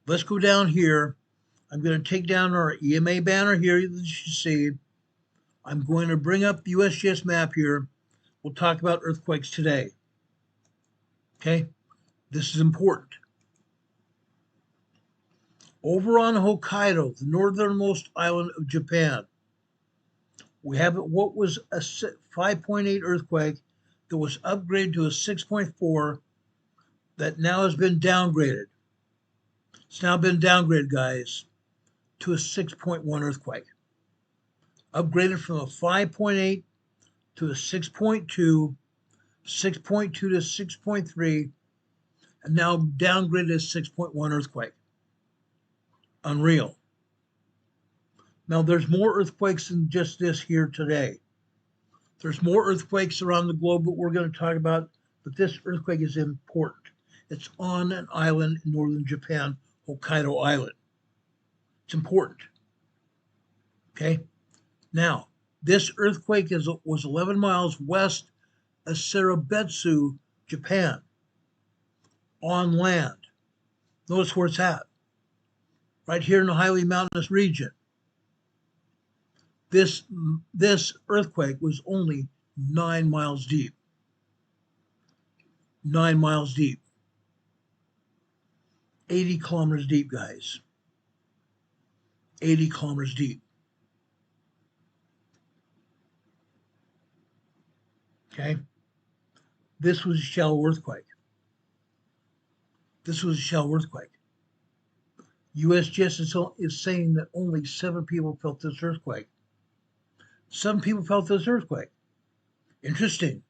Let's go down here. I'm going to take down our EMA banner here that you see. I'm going to bring up the USGS map here. We'll talk about earthquakes today. Okay? This is important. Over on Hokkaido, the northernmost island of Japan, we have what was a 5.8 earthquake that was upgraded to a 6.4 that now has been downgraded. It's now been downgraded, guys, to a 6.1 earthquake. Upgraded from a 5.8 to a 6.2, 6.2 to 6.3, and now downgraded to 6.1 earthquake. Unreal. Now, there's more earthquakes than just this here today. There's more earthquakes around the globe that we're going to talk about, but this earthquake is important. It's on an island in northern Japan, Hokkaido Island. It's important. Okay? Now, this earthquake was 11 miles west of Seirobetsu, Japan, on land. Notice where it's at. Right here in the highly mountainous region. This earthquake was only 9 miles deep. 9 miles deep. 80 kilometers deep, guys. 80 kilometers deep. Okay? This was a shallow earthquake. This was a shallow earthquake. USGS is saying that only 7 people felt this earthquake. 7 people felt this earthquake. Interesting.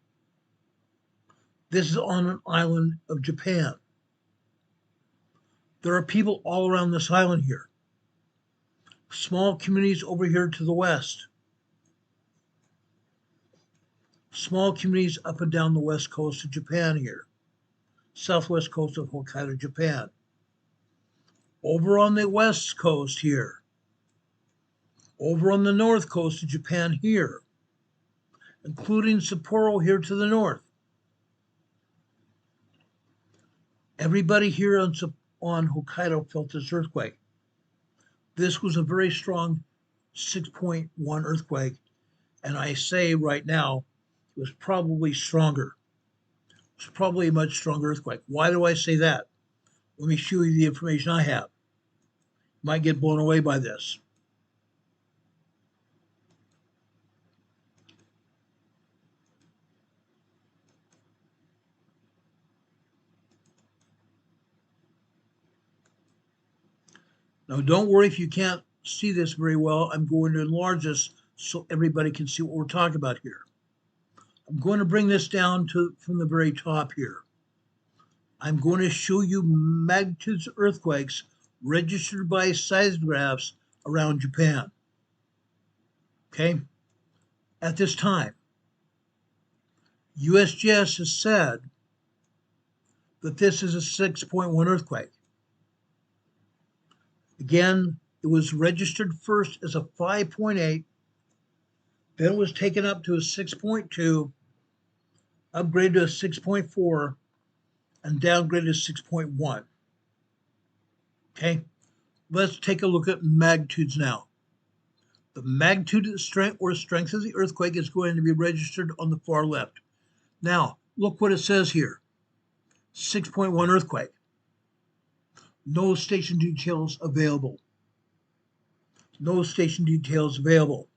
This is on an island of Japan. There are people all around this island here. Small communities over here to the west. Small communities up and down the west coast of Japan here. Southwest coast of Hokkaido, Japan. Over on the west coast here. Over on the north coast of Japan here. Including Sapporo here to the north. Everybody here on Hokkaido felt this earthquake. This was a very strong 6.1 earthquake, and I say right now, it was probably stronger. It was probably a much stronger earthquake. Why do I say that? Let me show you the information I have. You might get blown away by this. Now, don't worry if you can't see this very well. I'm going to enlarge this so everybody can see what we're talking about here. I'm going to bring this down from the very top here. I'm going to show you magnitudes of earthquakes registered by seismographs around Japan. Okay? At this time, USGS has said that this is a 6.1 earthquake. Again, it was registered first as a 5.8, then it was taken up to a 6.2, upgraded to a 6.4, and downgraded to 6.1. Okay, let's take a look at magnitudes now. The magnitude of the strength or strength of the earthquake is going to be registered on the far left. Now, look what it says here. 6.1 earthquake. No station details available. No station details available.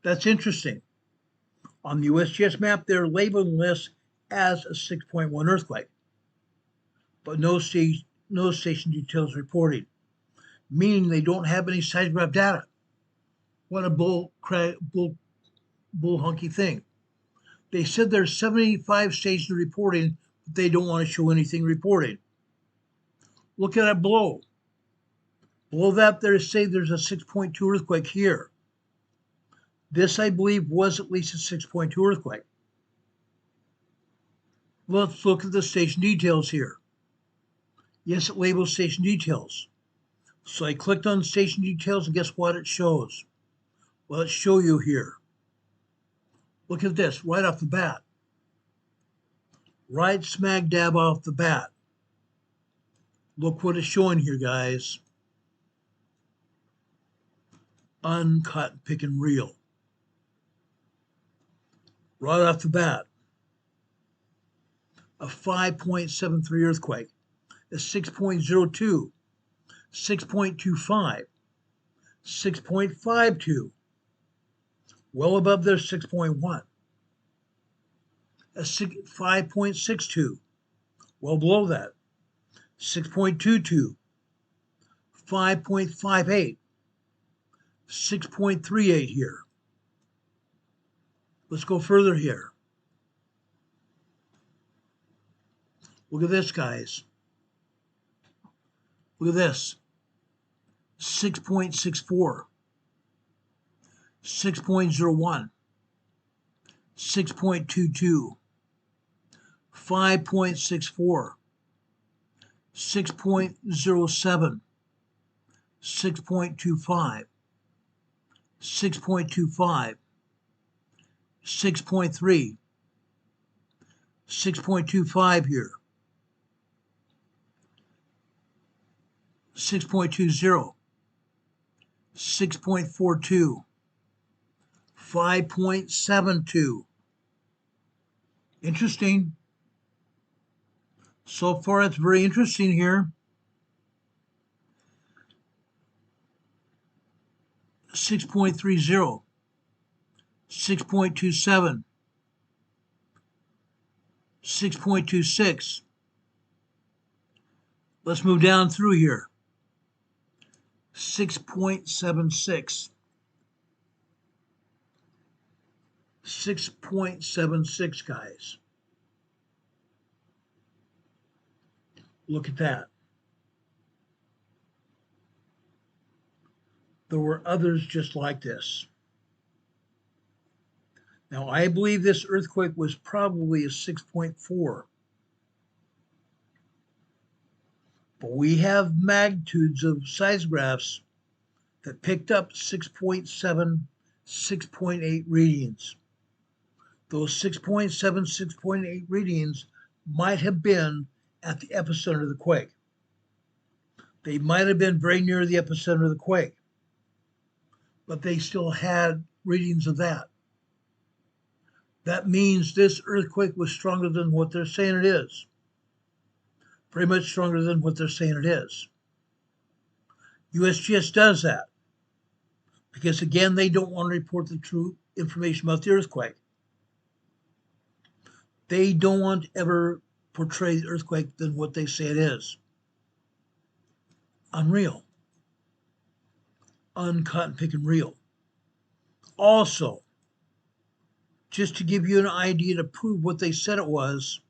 That's interesting. On the USGS map, they're labeling this as a 6.1 earthquake, but no station details reported, meaning they don't have any seismograph data. What a bull hunky thing. They said there's 75 stations reporting, but they don't want to show anything reported. Look at it below. Below that, they say there's a 6.2 earthquake here. This, I believe, was at least a 6.2 earthquake. Let's look at the station details here. Yes, it labels station details. So I clicked on station details, and guess what it shows? Well, let's show you here. Look at this right off the bat. Right smack dab off the bat. Look what it's showing here, guys. Uncut, pick and reel. Right off the bat. A 5.73 earthquake. A 6.02. 6.25. 6.52. Well above their 6.1. A 5.62. Well below that. 6.22, 5.58, 6.38 here. Let's go further here. Look at this, guys. Look at this. 6.64, 6.01, 6.22, 5.64, 6.07, 6.25, 6.25, 6.3, 6.25 here, 6.20, 6.42, 5.72. Interesting. So far, it's very interesting here. 6.30, 6.27, 6.26. Let's move down through here. 6.76. 6.76, guys. Look at that. There were others just like this. Now, I believe this earthquake was probably a 6.4. But we have magnitudes of seismographs that picked up 6.7, 6.8 readings. Those 6.7, 6.8 readings might have been at the epicenter of the quake. They might have been very near the epicenter of the quake, but they still had readings of that. That means this earthquake was stronger than what they're saying it is. Very much stronger than what they're saying it is. USGS does that because, again, they don't want to report the true information about the earthquake. They don't want to ever portray the earthquake than what they say it is. Unreal. Uncotton picking real. Also, just to give you an idea to prove what they said it was,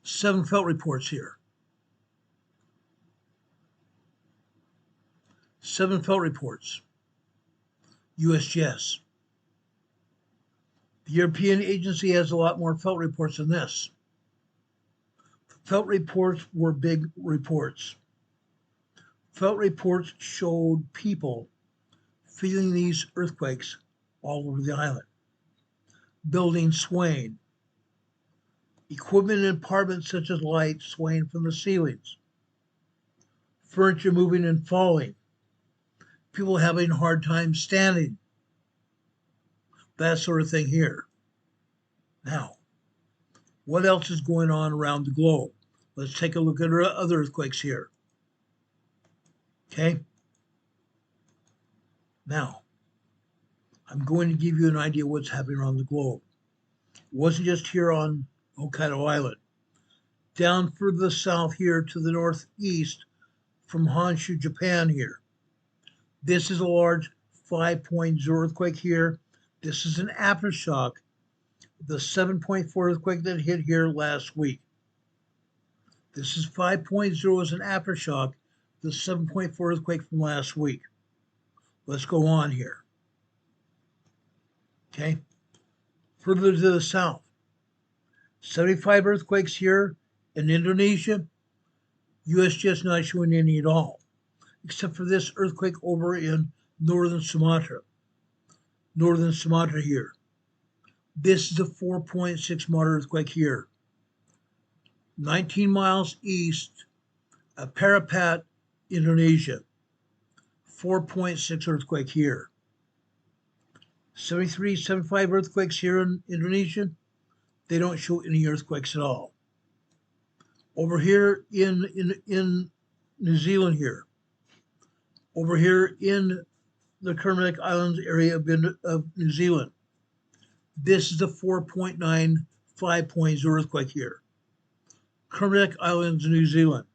7 felt reports here. 7 felt reports. USGS. The European agency has a lot more felt reports than this. Felt reports were big reports. Felt reports showed people feeling these earthquakes all over the island. Buildings swaying. Equipment and apartments such as lights swaying from the ceilings. Furniture moving and falling. People having a hard time standing. That sort of thing here. Now, what else is going on around the globe? Let's take a look at other earthquakes here. Okay? Now, I'm going to give you an idea of what's happening around the globe. It wasn't just here on Hokkaido Island. Down further south here to the northeast from Honshu, Japan here. This is a large 5.0 earthquake here. This is an aftershock of the 7.4 earthquake that hit here last week. This is 5.0 as an aftershock of the 7.4 earthquake from last week. Let's go on here. Okay. Further to the south, 75 earthquakes here in Indonesia. USGS not showing any at all, except for this earthquake over in northern Sumatra. Northern Sumatra here. This is a 4.6 moderate earthquake here. 19 miles east of Parapat, Indonesia. 4.6 earthquake here. 73, 75 earthquakes here in Indonesia. They don't show any earthquakes at all. Over here in New Zealand here. Over here in the Kermadec Islands area of New Zealand. This is a 4.9, 5.0 earthquake here. Kermadec Islands, New Zealand.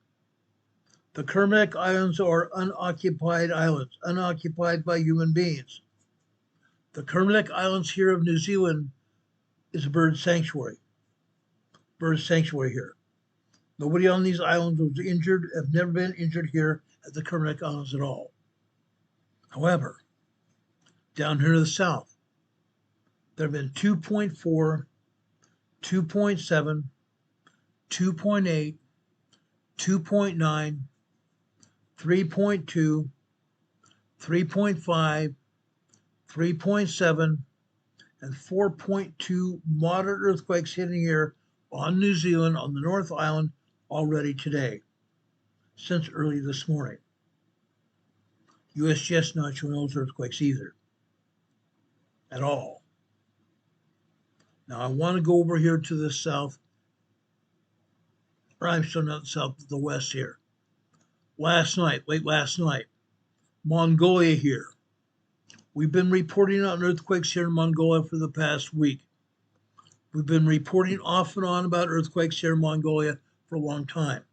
The Kermadec Islands are unoccupied islands, unoccupied by human beings. The Kermadec Islands here of New Zealand is a bird sanctuary. Bird sanctuary here. Nobody on these islands was injured, have never been injured here at the Kermadec Islands at all. However, down here to the south, there have been 2.4, 2.7, 2.8, 2.9, 3.2, 3.5, 3.7, and 4.2 moderate earthquakes hitting here on New Zealand, on the North Island, already today, since early this morning. USGS not showing those earthquakes either, at all. Now I want to go over here to the south, or I'm still not the south, but the west here. Last night, late last night, Mongolia here. We've been reporting on earthquakes here in Mongolia for the past week. We've been reporting off and on about earthquakes here in Mongolia for a long time.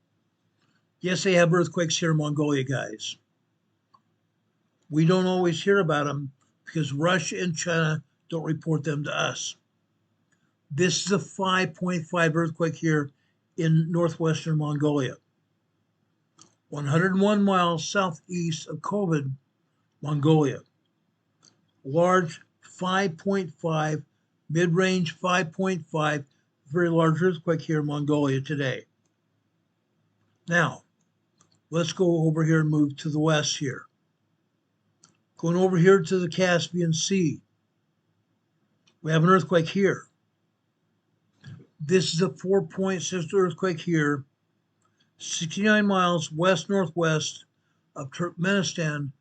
Yes, they have earthquakes here in Mongolia, guys. We don't always hear about them because Russia and China don't report them to us. This is a 5.5 earthquake here in northwestern Mongolia, 101 miles southeast of Kobe, Mongolia. Large 5.5, mid-range 5.5, very large earthquake here in Mongolia today. Now, let's go over here and move to the west here. Going over here to the Caspian Sea, we have an earthquake here. This is a 4.6 earthquake here, 69 miles west-northwest of Turkmenistan,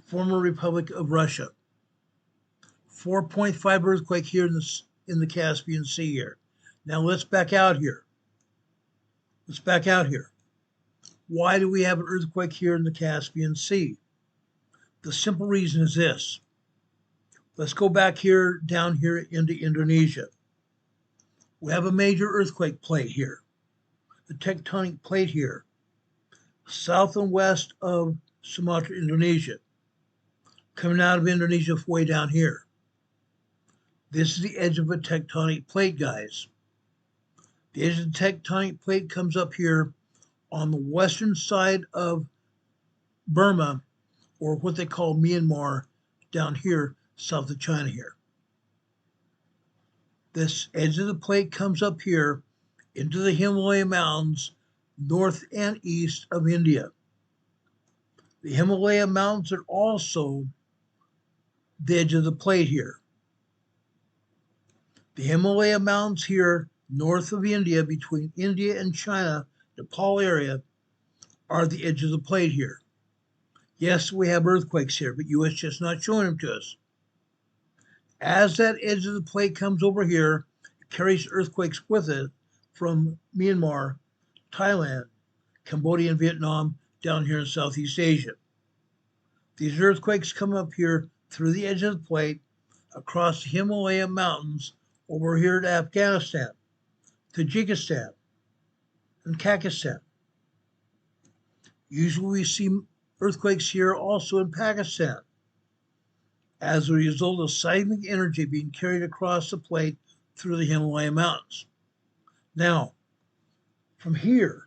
former Republic of Russia. 4.5 earthquake here in the Caspian Sea here. Now let's back out here. Let's back out here. Why do we have an earthquake here in the Caspian Sea? The simple reason is this. Let's go back here, down here into Indonesia. We have a major earthquake plate here, the tectonic plate here, south and west of Sumatra, Indonesia, coming out of Indonesia way down here. This is the edge of a tectonic plate, guys. The edge of the tectonic plate comes up here on the western side of Burma, or what they call Myanmar, down here, south of China here. This edge of the plate comes up here into the Himalaya Mountains, north and east of India. The Himalaya Mountains are also the edge of the plate here. The Himalaya Mountains here, north of India, between India and China, Nepal area, are the edge of the plate here. Yes, we have earthquakes here, but US just not showing them to us. As that edge of the plate comes over here, it carries earthquakes with it from Myanmar, Thailand, Cambodia, and Vietnam down here in Southeast Asia. These earthquakes come up here through the edge of the plate, across the Himalaya Mountains, over here to Afghanistan, Tajikistan, and Pakistan. Usually we see earthquakes here also in Pakistan as a result of seismic energy being carried across the plate through the Himalaya Mountains. Now, from here,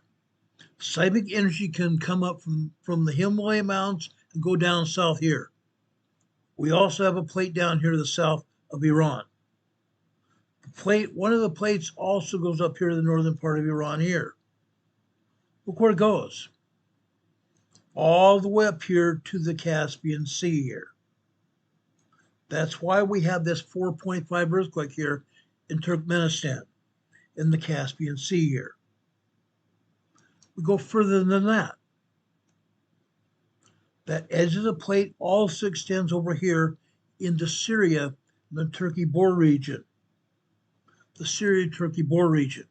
seismic energy can come up from the Himalaya Mountains and go down south here. We also have a plate down here to the south of Iran. One of the plates also goes up here to the northern part of Iran here. Look where it goes. All the way up here to the Caspian Sea here. That's why we have this 4.5 earthquake here in Turkmenistan, in the Caspian Sea here. We go further than that. That edge of the plate also extends over here into Syria, in the Turkey border region. The Syria-Turkey border region.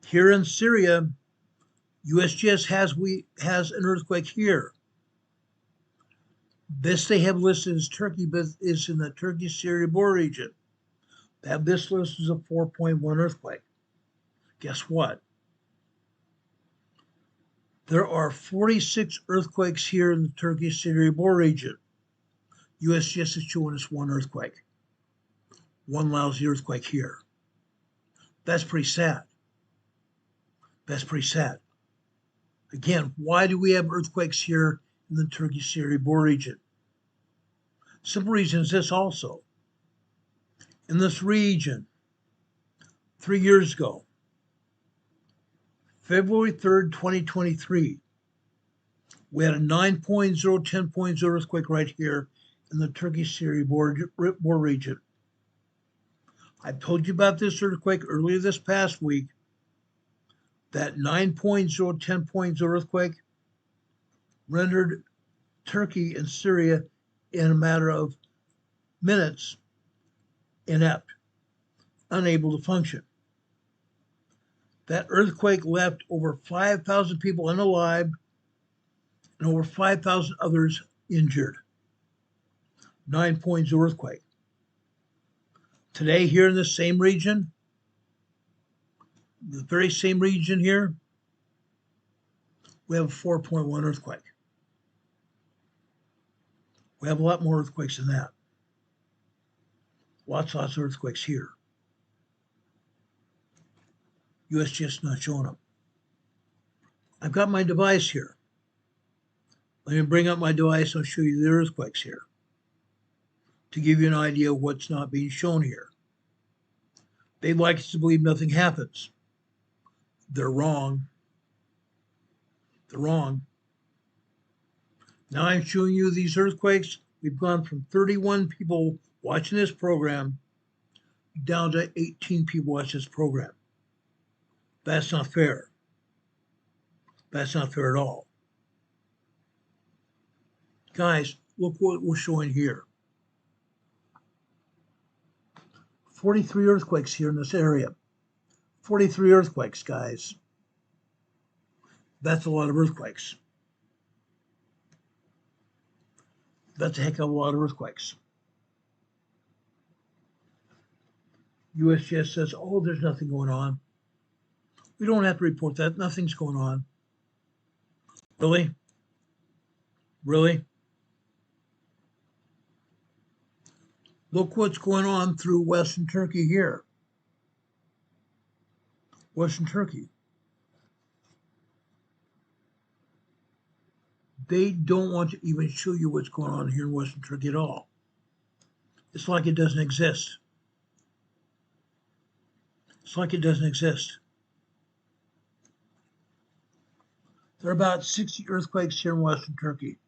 Here in Syria, USGS has an earthquake here. This they have listed as Turkey, but it's in the Turkey-Syria border region. They have this listed as a 4.1 earthquake. Guess what? There are 46 earthquakes here in the Turkey-Syria border region. USGS is showing us one earthquake. One lousy earthquake here. That's pretty sad. That's pretty sad. Again, why do we have earthquakes here in the Turkey-Syria border region? Simple reason is this also. In this region, 3 years ago, February 3rd, 2023, we had a 9.0, 10.0 earthquake right here in the Turkey-Syria border region. I told you about this earthquake earlier this past week. That 9.0, 10.0 earthquake rendered Turkey and Syria in a matter of minutes inept, unable to function. That earthquake left over 5,000 people unalive and over 5,000 others injured. 9.0 earthquake. Today, here in the same region, the very same region here, we have a 4.1 earthquake. We have a lot more earthquakes than that. Lots of earthquakes here. USGS not showing them. I've got my device here. Let me bring up my device and I'll show you the earthquakes here to give you an idea of what's not being shown here. They'd like us to believe nothing happens. They're wrong. They're wrong. Now I'm showing you these earthquakes. We've gone from 31 people watching this program down to 18 people watching this program. That's not fair. That's not fair at all. Guys, look what we're showing here. 43 earthquakes here in this area. 43 earthquakes, guys. That's a lot of earthquakes. That's a heck of a lot of earthquakes. USGS says, oh, there's nothing going on. We don't have to report that. Nothing's going on. Really? Really? Look what's going on through Western Turkey here. Western Turkey. They don't want to even show you what's going on here in Western Turkey at all. It's like it doesn't exist. It's like it doesn't exist. There are about 60 earthquakes here in Western Turkey.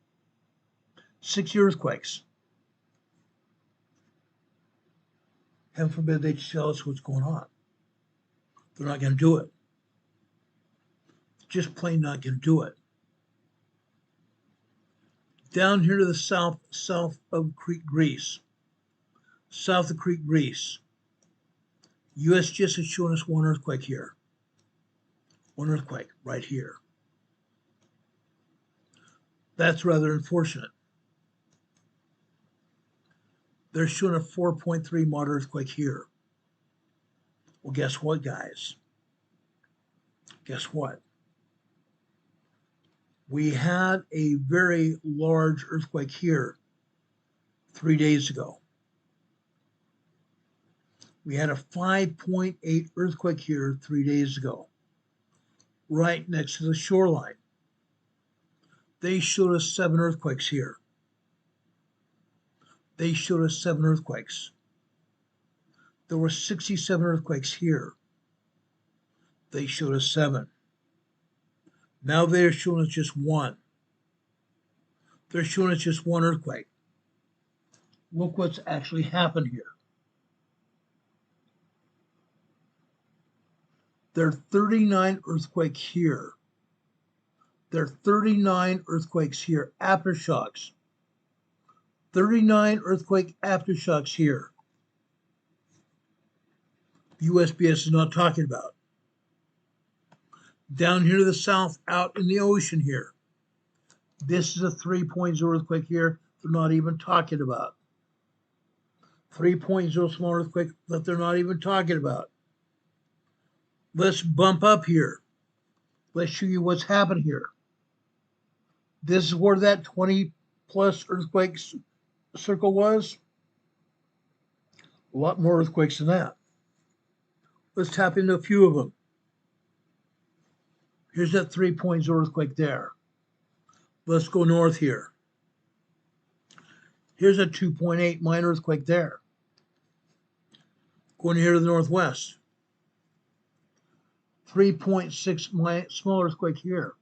60 earthquakes. Heaven forbid they tell us what's going on. They're not going to do it. Just plain not going to do it. Down here to the south of Crete, Greece. South of Crete, Greece. USGS is showing us one earthquake here. One earthquake right here. That's rather unfortunate. They're showing a 4.3 moderate earthquake here. Well, guess what, guys? Guess what? We had a very large earthquake here 3 days ago. We had a 5.8 earthquake here 3 days ago, right next to the shoreline. They showed us 7 earthquakes here. They showed us 7 earthquakes. There were 67 earthquakes here. They showed us 7. Now they're showing us just 1. They're showing us just 1 earthquake. Look what's actually happened here. There are 39 earthquakes here. There are 39 earthquakes here, aftershocks. 39 earthquake aftershocks here. The USGS is not talking about. Down here to the south, out in the ocean here. This is a 3.0 earthquake here they're not even talking about. 3.0 small earthquake that they're not even talking about. Let's bump up here. Let's show you what's happened here. This is where that 20 plus earthquakes circle was. A lot more earthquakes than that. Let's tap into a few of them. Here's that 3.0 earthquake there. Let's go north here. Here's a 2.8 minor earthquake there. Going here to the northwest. 3.6 small earthquake here.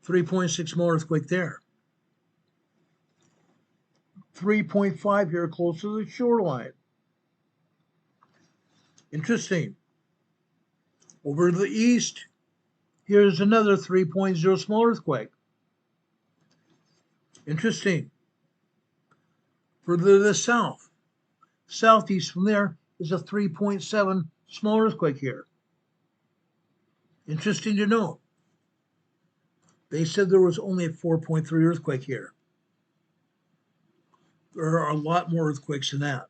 3.6 small earthquake there. 3.5 here close to the shoreline. Interesting. Over to the east, here's another 3.0 small earthquake. Interesting. Further to the south, southeast from there is a 3.7 small earthquake here. Interesting to know. They said there was only a 4.3 earthquake here. There are a lot more earthquakes than that.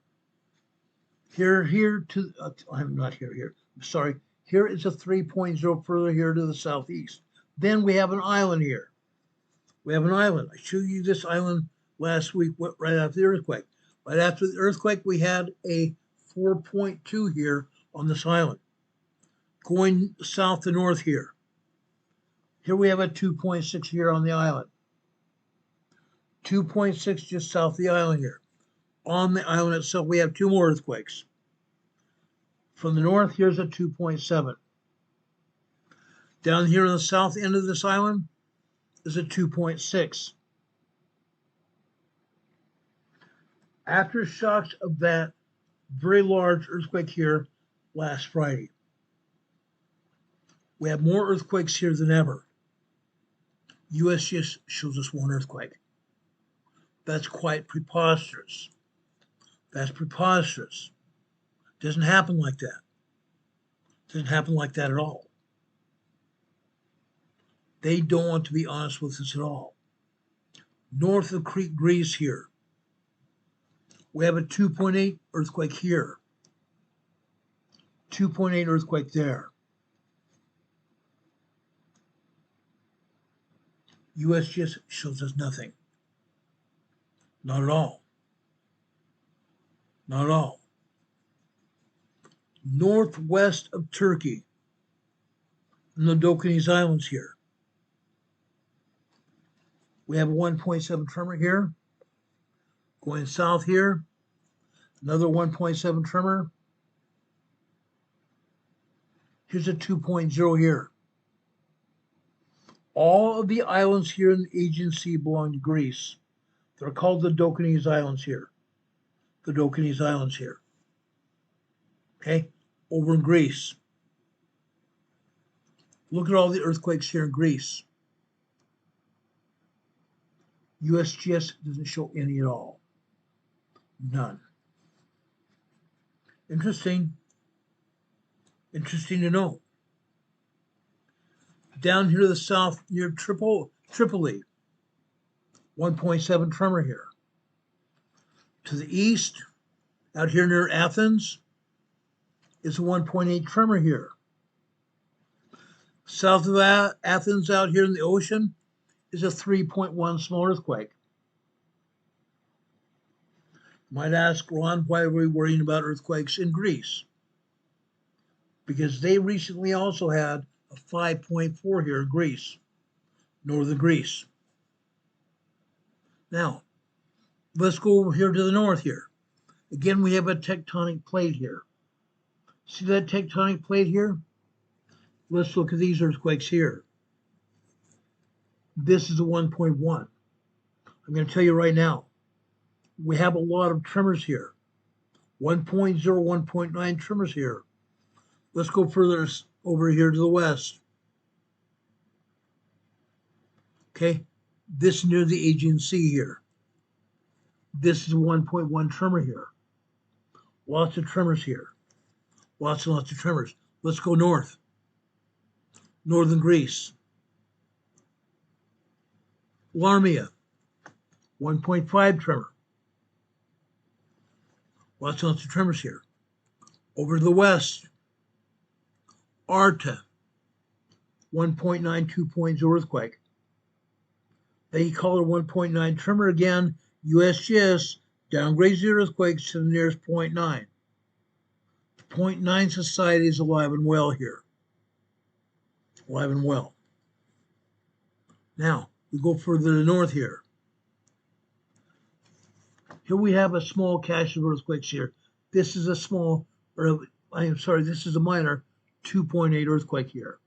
I'm not here. I'm sorry. Here is a 3.0 further here to the southeast. Then we have an island here. We have an island. I showed you this island last week, right after the earthquake. Right after the earthquake, we had a 4.2 here on this island. Going south to north here. Here we have a 2.6 here on the island. 2.6 just south of the island here. On the island itself, we have two more earthquakes. From the north, here's a 2.7. Down here on the south end of this island is a 2.6. Aftershocks of that very large earthquake here last Friday. We have more earthquakes here than ever. USGS shows us one earthquake. That's quite preposterous. That's preposterous. Doesn't happen like that. Doesn't happen like that at all. They don't want to be honest with us at all. North of Creek, Greece here, we have a 2.8 earthquake here. 2.8 earthquake there. USGS shows us nothing. Not at all. Not at all. Northwest of Turkey, in the Dokeniz Islands here. We have a 1.7 tremor here. Going south here, another 1.7 tremor. Here's a 2.0 here. All of the islands here in the Aegean Sea belong to Greece. They're called the Dokeniz Islands here. The Dokeniz Islands here. Okay, over in Greece. Look at all the earthquakes here in Greece. USGS doesn't show any at all. None. Interesting. Interesting to know. Down here to the south near Tripoli, 1.7 tremor here. To the east, out here near Athens, is a 1.8 tremor here. South of Athens, out here in the ocean, is a 3.1 small earthquake. You might ask, Ron, why are we worrying about earthquakes in Greece? Because they recently also had a 5.4 here in Greece, northern Greece. Now, let's go over here to the north here. Again, we have a tectonic plate here. See that tectonic plate here? Let's look at these earthquakes here. This is a 1.1. I'm going to tell you right now, we have a lot of tremors here. 1.0, 1.9 tremors here. Let's go further over here to the west. Okay, this near the Aegean Sea here. This is a 1.1 tremor here. Lots of tremors here. Lots and lots of tremors. Let's go north. Northern Greece. Lamia, 1.5 tremor. Lots and lots of tremors here. Over to the west, Arta, 1.9, 2.0 earthquake. They call it 1.9 tremor again. USGS downgrades the earthquakes to the nearest 0.9. The 0.9 society is alive and well here. Alive and well. Now, we go further to the north here. Here we have a small cache of earthquakes here. This is a small, this is a minor 2.8 earthquake here.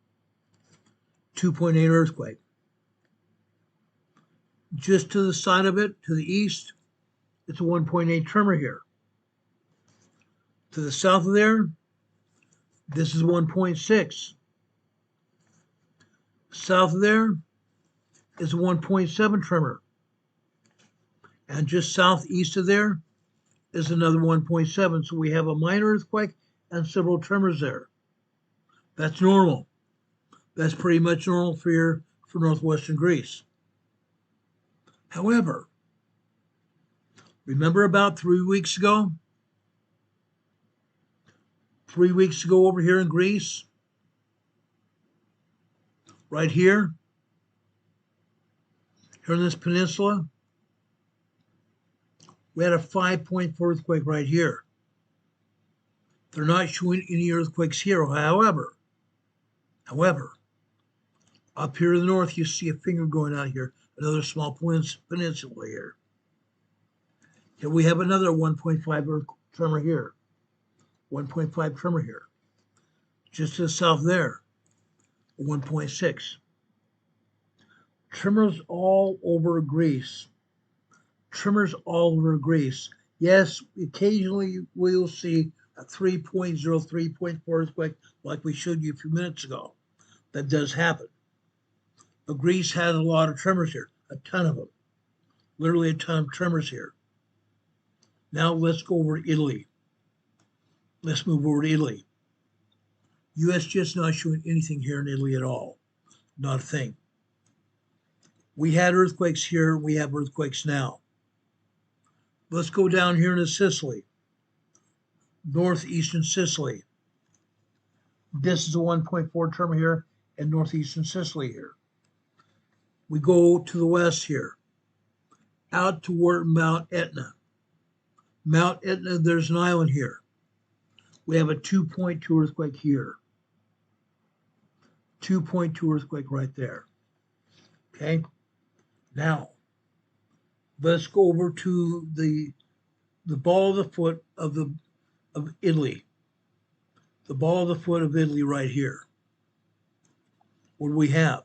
2.8 earthquake. Just to the side of it, to the east, it's a 1.8 tremor here. To the south of there, this is 1.6. South of there is a 1.7 tremor. And just southeast of there is another 1.7. So we have a minor earthquake and several tremors there. That's normal. That's pretty much normal for northwestern Greece. However, Remember about 3 weeks ago? 3 weeks ago over here in Greece? Right here? Here in this peninsula? We had a 5.4 earthquake right here. They're not showing any earthquakes here. However, up here in the north, you see a finger going out here, another small peninsula here. Here we have another 1.5 tremor here, 1.5 tremor here. Just to the south there, 1.6. Tremors all over Greece. Tremors all over Greece. Yes, occasionally we'll see a 3.0, 3.4 earthquake like we showed you a few minutes ago. That does happen. But Greece has a lot of tremors here, a ton of them. Literally a ton of tremors here. Now let's go over to Italy. Let's move over to Italy. USGS not showing anything here in Italy at all. Not a thing. We had earthquakes here, we have earthquakes now. Let's go down here into Sicily, northeastern Sicily. This is a 1.4 tremor here in northeastern Sicily here. We go to the west here, out toward Mount Etna. Mount Etna, there's an island here. We have a 2.2 earthquake here. 2.2 earthquake right there. Okay? Now, let's go over to the ball of the foot of Italy. The ball of the foot of Italy right here. What do we have?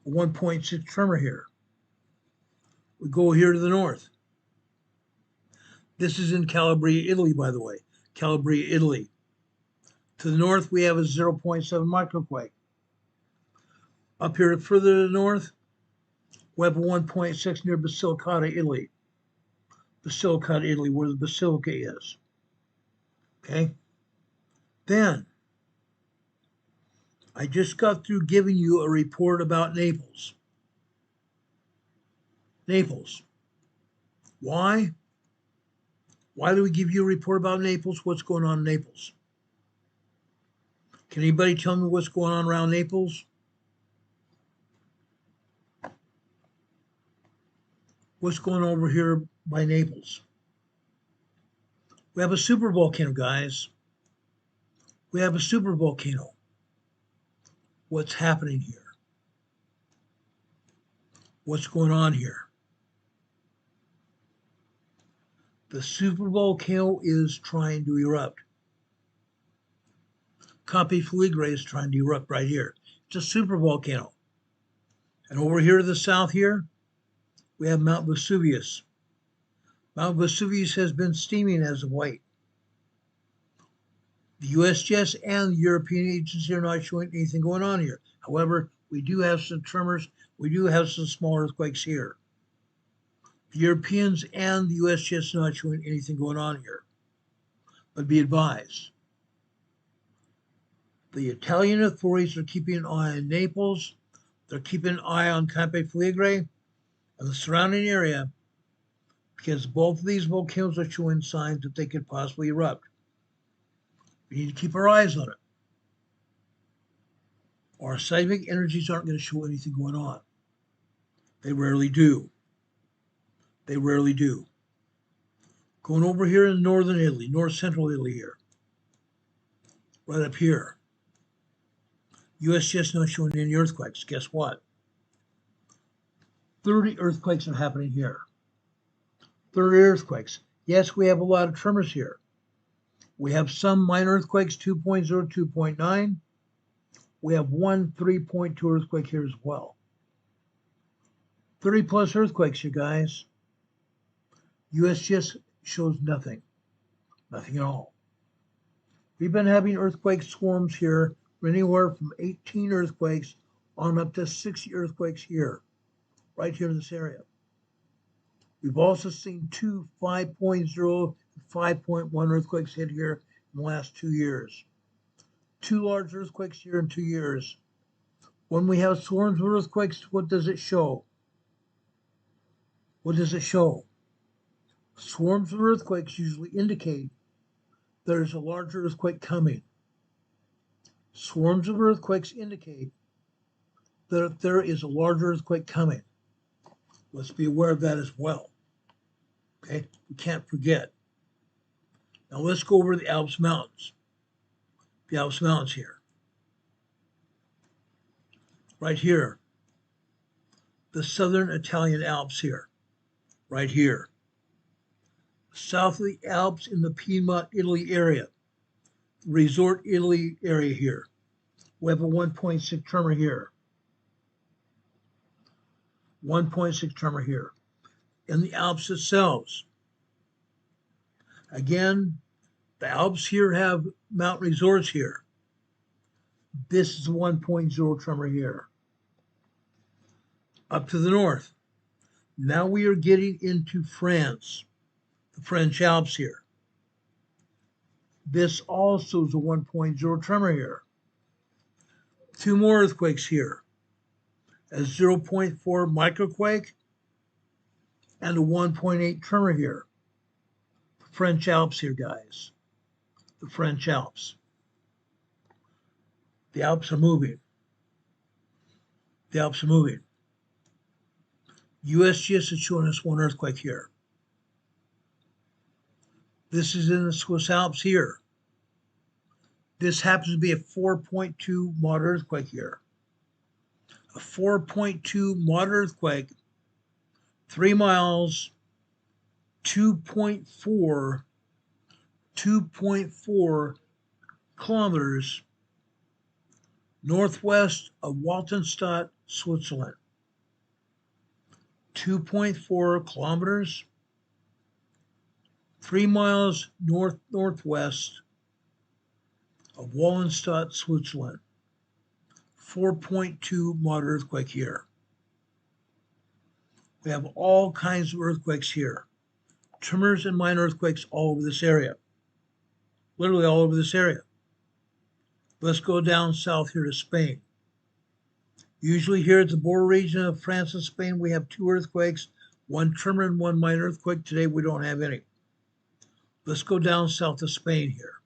A 1.6 tremor here. We go here to the north. This is in Calabria, Italy, by the way. Calabria, Italy. To the north, we have a 0.7 microquake. Up here further to the north, we have a 1.6 near Basilicata, Italy. Basilicata, Italy, where the basilica is. Okay? Then, I just got through giving you a report about Naples. Naples. Why? Why do we give you a report about Naples? What's going on in Naples? Can anybody tell me what's going on around Naples? What's going on over here by Naples? We have a supervolcano, guys. We have a supervolcano. What's happening here? What's going on here? The supervolcano is trying to erupt. Campi Flegrei is trying to erupt right here. It's a supervolcano. And over here to the south here, we have Mount Vesuvius. Mount Vesuvius has been steaming as of late. The USGS and the European agency are not showing anything going on here. However, we do have some tremors. We do have some small earthquakes here. The Europeans and the USGS are not showing anything going on here. But be advised, the Italian authorities are keeping an eye on Naples. They're keeping an eye on Campi Flegrei and the surrounding area because both of these volcanoes are showing signs that they could possibly erupt. We need to keep our eyes on it. Our seismic energies aren't going to show anything going on. They rarely do. They rarely do. Going over here in northern Italy, north central Italy here. Right up here. USGS not showing any earthquakes. Guess what? 30 earthquakes are happening here. 30 earthquakes. Yes, we have a lot of tremors here. We have some minor earthquakes, 2.0, 2.9. We have one 3.2 earthquake here as well. 30 plus earthquakes, you guys. USGS shows nothing. Nothing at all. We've been having earthquake swarms here, anywhere from 18 earthquakes on up to 60 earthquakes here, right here in this area. We've also seen two 5.0, 5.1 earthquakes hit here in the last 2 years. 2 large earthquakes here in 2 years. When we have swarms of earthquakes, what does it show? What does it show? Swarms of earthquakes usually indicate there's a large earthquake coming. Swarms of earthquakes indicate that there is a large earthquake coming. Let's be aware of that as well. Okay, we can't forget. Now let's go over the Alps Mountains. The Alps Mountains here. Right here. The southern Italian Alps here. Right here. South of the Alps in the Piedmont, Italy area. Resort Italy area here. We have a 1.6 tremor here. 1.6 tremor here. In the Alps themselves. Again, the Alps here have mountain resorts here. This is a 1.0 tremor here. Up to the north. Now we are getting into France, the French Alps here. This also is a 1.0 tremor here. Two more earthquakes here. A 0.4 microquake and a 1.8 tremor here. The French Alps here, guys. The French Alps. The Alps are moving. The Alps are moving. USGS is showing us one earthquake here. This is in the Swiss Alps here. This happens to be a 4.2 moderate earthquake here. A 4.2 moderate earthquake, 3 miles, 2.4 kilometers northwest of Waltenstadt, Switzerland. 2.4 kilometers, 3 miles northwest of Wallenstadt, Switzerland. 4.2 moderate earthquake here. We have all kinds of earthquakes here. Tremors and minor earthquakes all over this area. Literally all over this area. Let's go down south here to Spain. Usually here at the border region of France and Spain, we have 2 earthquakes, 1 tremor and 1 minor earthquake. Today we don't have any. Let's go down south to Spain here.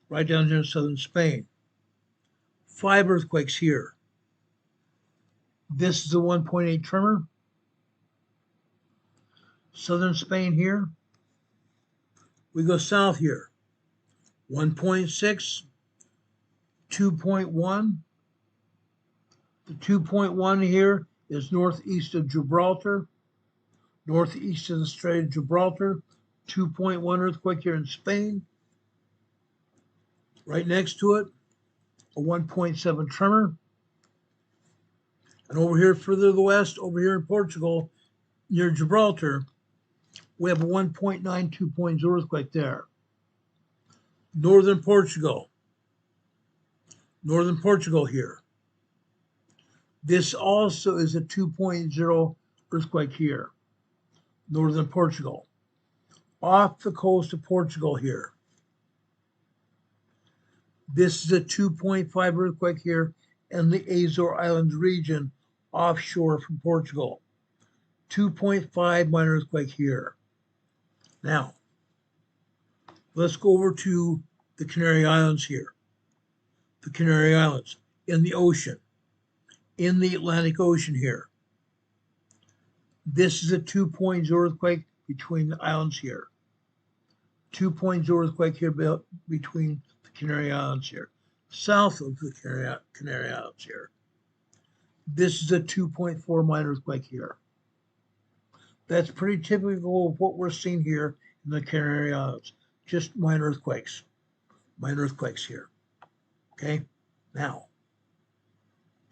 Right down here in southern Spain. 5 earthquakes here. This is a 1.8 tremor. Southern Spain here. We go south here. 1.6, 2.1. The 2.1 here is northeast of Gibraltar, northeast of the Strait of Gibraltar. 2.1 earthquake here in Spain. Right next to it, a 1.7 tremor. And over here further to the west, over here in Portugal, near Gibraltar, we have a 1.9 2.0 earthquake there. Northern Portugal here. This also is a 2.0 earthquake here. Northern Portugal. Off the coast of Portugal here. This is a 2.5 earthquake here in the Azore Islands region, offshore from Portugal. 2.5 minor earthquake here. Now, let's go over to the Canary Islands here. The Canary Islands in the ocean, in the Atlantic Ocean here. This is a 2.0 earthquake between the islands here. 2.0 earthquake here between the Canary Islands here. South of the Canary Islands here. This is a 2.4 minor earthquake here. That's pretty typical of what we're seeing here in the Canary Islands. Just minor earthquakes. Minor earthquakes here. Okay? Now,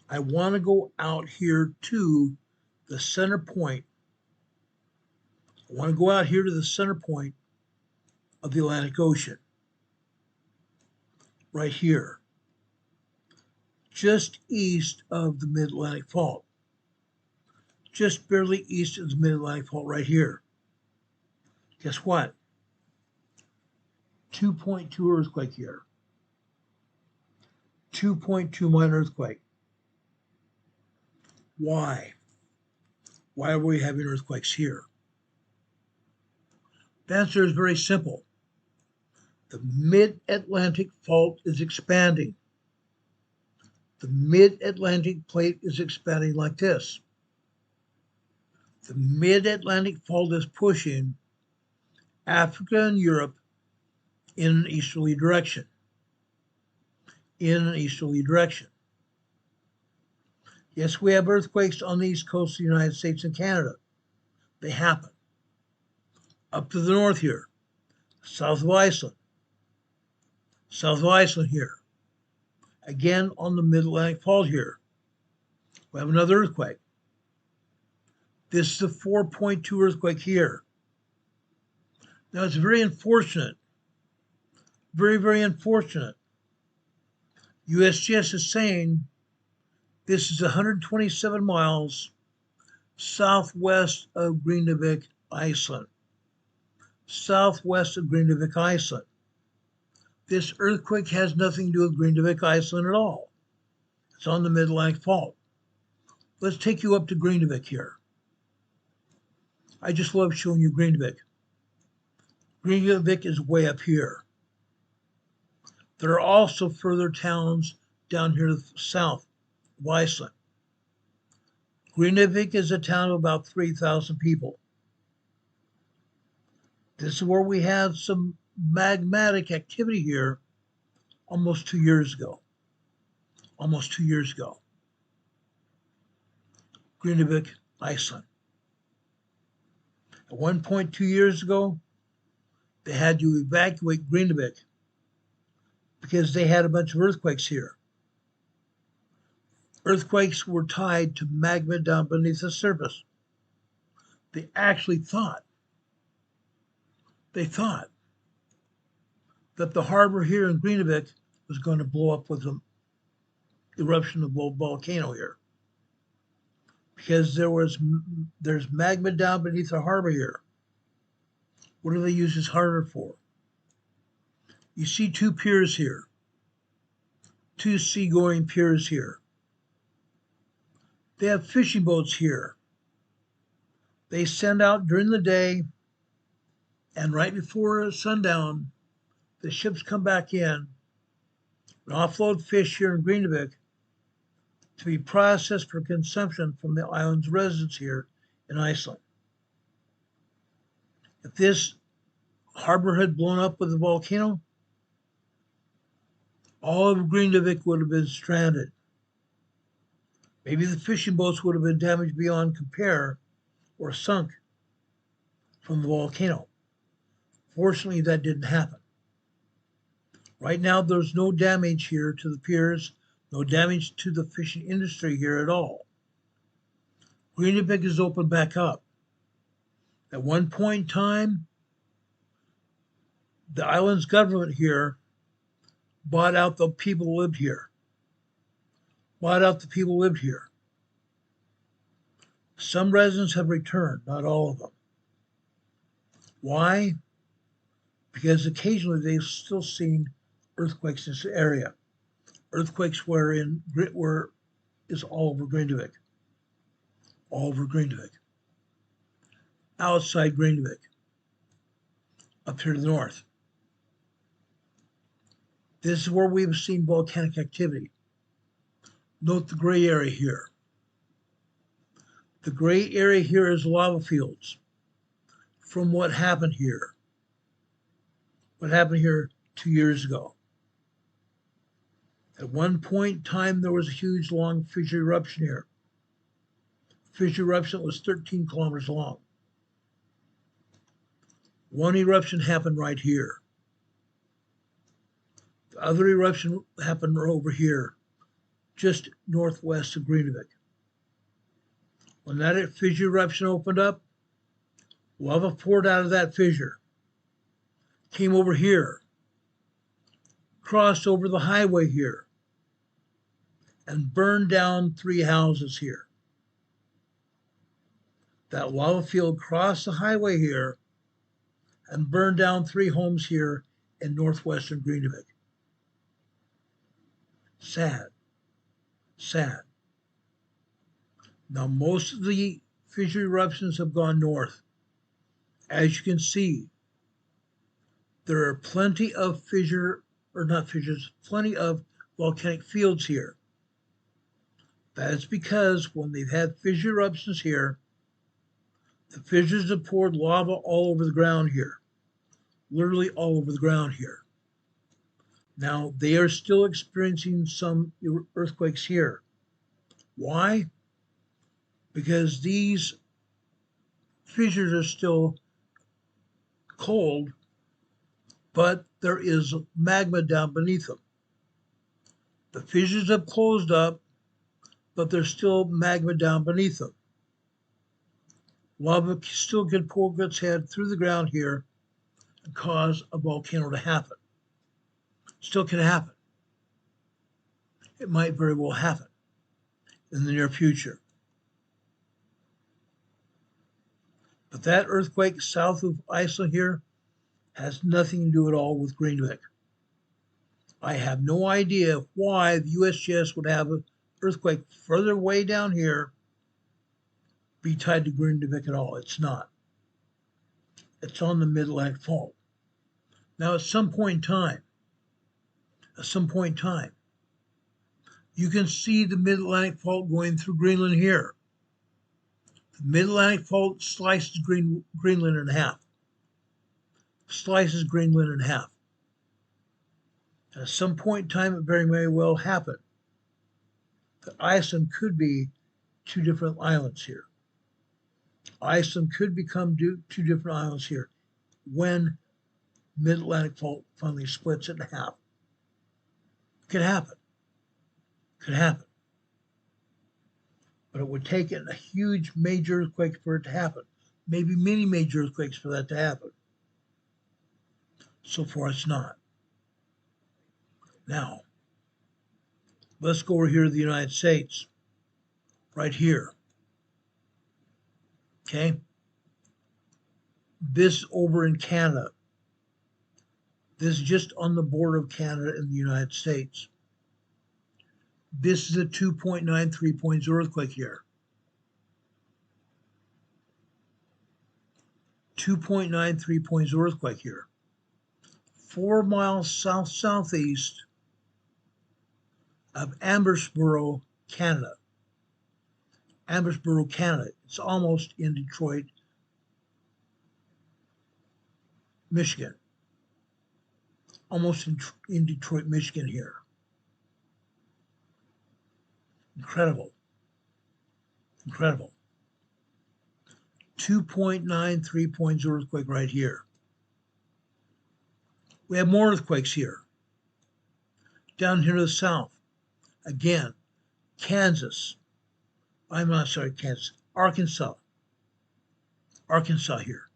I want to go out here to the center point. I want to go out here to the center point of the Atlantic Ocean. Right here. Just east of the Mid-Atlantic Fault. Just barely east of the Mid-Atlantic Fault right here. Guess what? 2.2 earthquake here. 2.2 minor earthquake. Why? Why are we having earthquakes here? The answer is very simple. The mid-Atlantic fault is expanding. The mid-Atlantic plate is expanding like this. The mid-Atlantic fault is pushing Africa and Europe in an easterly direction. In an easterly direction. Yes, we have earthquakes on the east coast of the United States and Canada. They happen. Up to the north here, south of Iceland. South of Iceland here. Again on the mid-Atlantic fault here. We have another earthquake. This is a 4.2 earthquake here. Now it's very unfortunate. Very, very unfortunate. USGS is saying this is 127 miles southwest of Grindavik, Iceland. Southwest of Grindavik, Iceland. This earthquake has nothing to do with Grindavik, Iceland at all. It's on the Mid-Atlantic Fault. Let's take you up to Grindavik here. I just love showing you Grindavik. Grindavik is way up here. There are also further towns down here south of Iceland. Grindavik is a town of about 3,000 people. This is where we had some magmatic activity here almost 2 years ago. Almost 2 years ago. Grindavik, Iceland. At one point 2 years ago, they had to evacuate Grindavik because they had a bunch of earthquakes here. Earthquakes were tied to magma down beneath the surface. They actually thought that the harbor here in Grindavik was going to blow up with an eruption of a volcano here. Because there's magma down beneath the harbor here. What do they use this harbor for? You see two piers here. Two seagoing piers here. They have fishing boats here. They send out during the day, and right before sundown, the ships come back in and offload fish here in Grindavik to be processed for consumption from the island's residents here in Iceland. If this harbor had blown up with a volcano, all of Grindavik would have been stranded. Maybe the fishing boats would have been damaged beyond compare or sunk from the volcano. Fortunately, that didn't happen. Right now, there's no damage here to the piers, no damage to the fishing industry here at all. Grindavik is opened back up. At one point in time, the island's government here bought out the people who lived here. Some residents have returned, not all of them. Why? Because occasionally they've still seen earthquakes in this area. Earthquakes where is all over Grindavik. All over Grindavik. Outside Grindavik. Up here to the north. This is where we've seen volcanic activity. Note the gray area here. The gray area here is lava fields from what happened here. What happened here 2 years ago. At one point in time, there was a huge long fissure eruption here. Fissure eruption was 13 kilometers long. One eruption happened right here. The other eruption happened over here, just northwest of Grindavik. When that fissure eruption opened up, lava poured out of that fissure, came over here, crossed over the highway here, and burned down 3 houses here. That lava field crossed the highway here and burned down 3 homes here in northwestern Grindavik. Sad. Sad. Now, most of the fissure eruptions have gone north. As you can see, there are plenty of plenty of volcanic fields here. That is because when they've had fissure eruptions here, the fissures have poured lava all over the ground here, literally all over the ground here. Now, they are still experiencing some earthquakes here. Why? Because these fissures are still cold, but there is magma down beneath them. The fissures have closed up, but there's still magma down beneath them. Lava still can poke its head through the ground here and cause a volcano to happen. Still can happen. It might very well happen in the near future. But that earthquake south of Iceland here has nothing to do at all with Greenvik. I have no idea why the USGS would have an earthquake further way down here be tied to Greenvik at all. It's not. It's on the Mid-Atlantic Fault. Now, at some point in time, you can see the Mid-Atlantic Fault going through Greenland here. The Mid-Atlantic Fault slices Greenland in half. Slices Greenland in half. At some point in time, it very may well happen that Iceland could be two different islands here. Iceland could become two different islands here when Mid-Atlantic Fault finally splits it in half. Could happen. Could happen. But it would take a huge major earthquake for it to happen. Maybe many major earthquakes for that to happen. So far, it's not. Now, let's go over here to the United States. Right here. Okay? This over in Canada. This is just on the border of Canada and the United States. This is a 2.93 points earthquake here. 2.93 points earthquake here. 4 miles southeast of Amherstboro, Canada. Amherstboro, Canada. It's almost in Detroit, Michigan. Almost in Detroit, Michigan here. Incredible. Incredible. 2.93 points earthquake right here. We have more earthquakes here. Down here to the south. Again, Kansas. Arkansas. Arkansas here.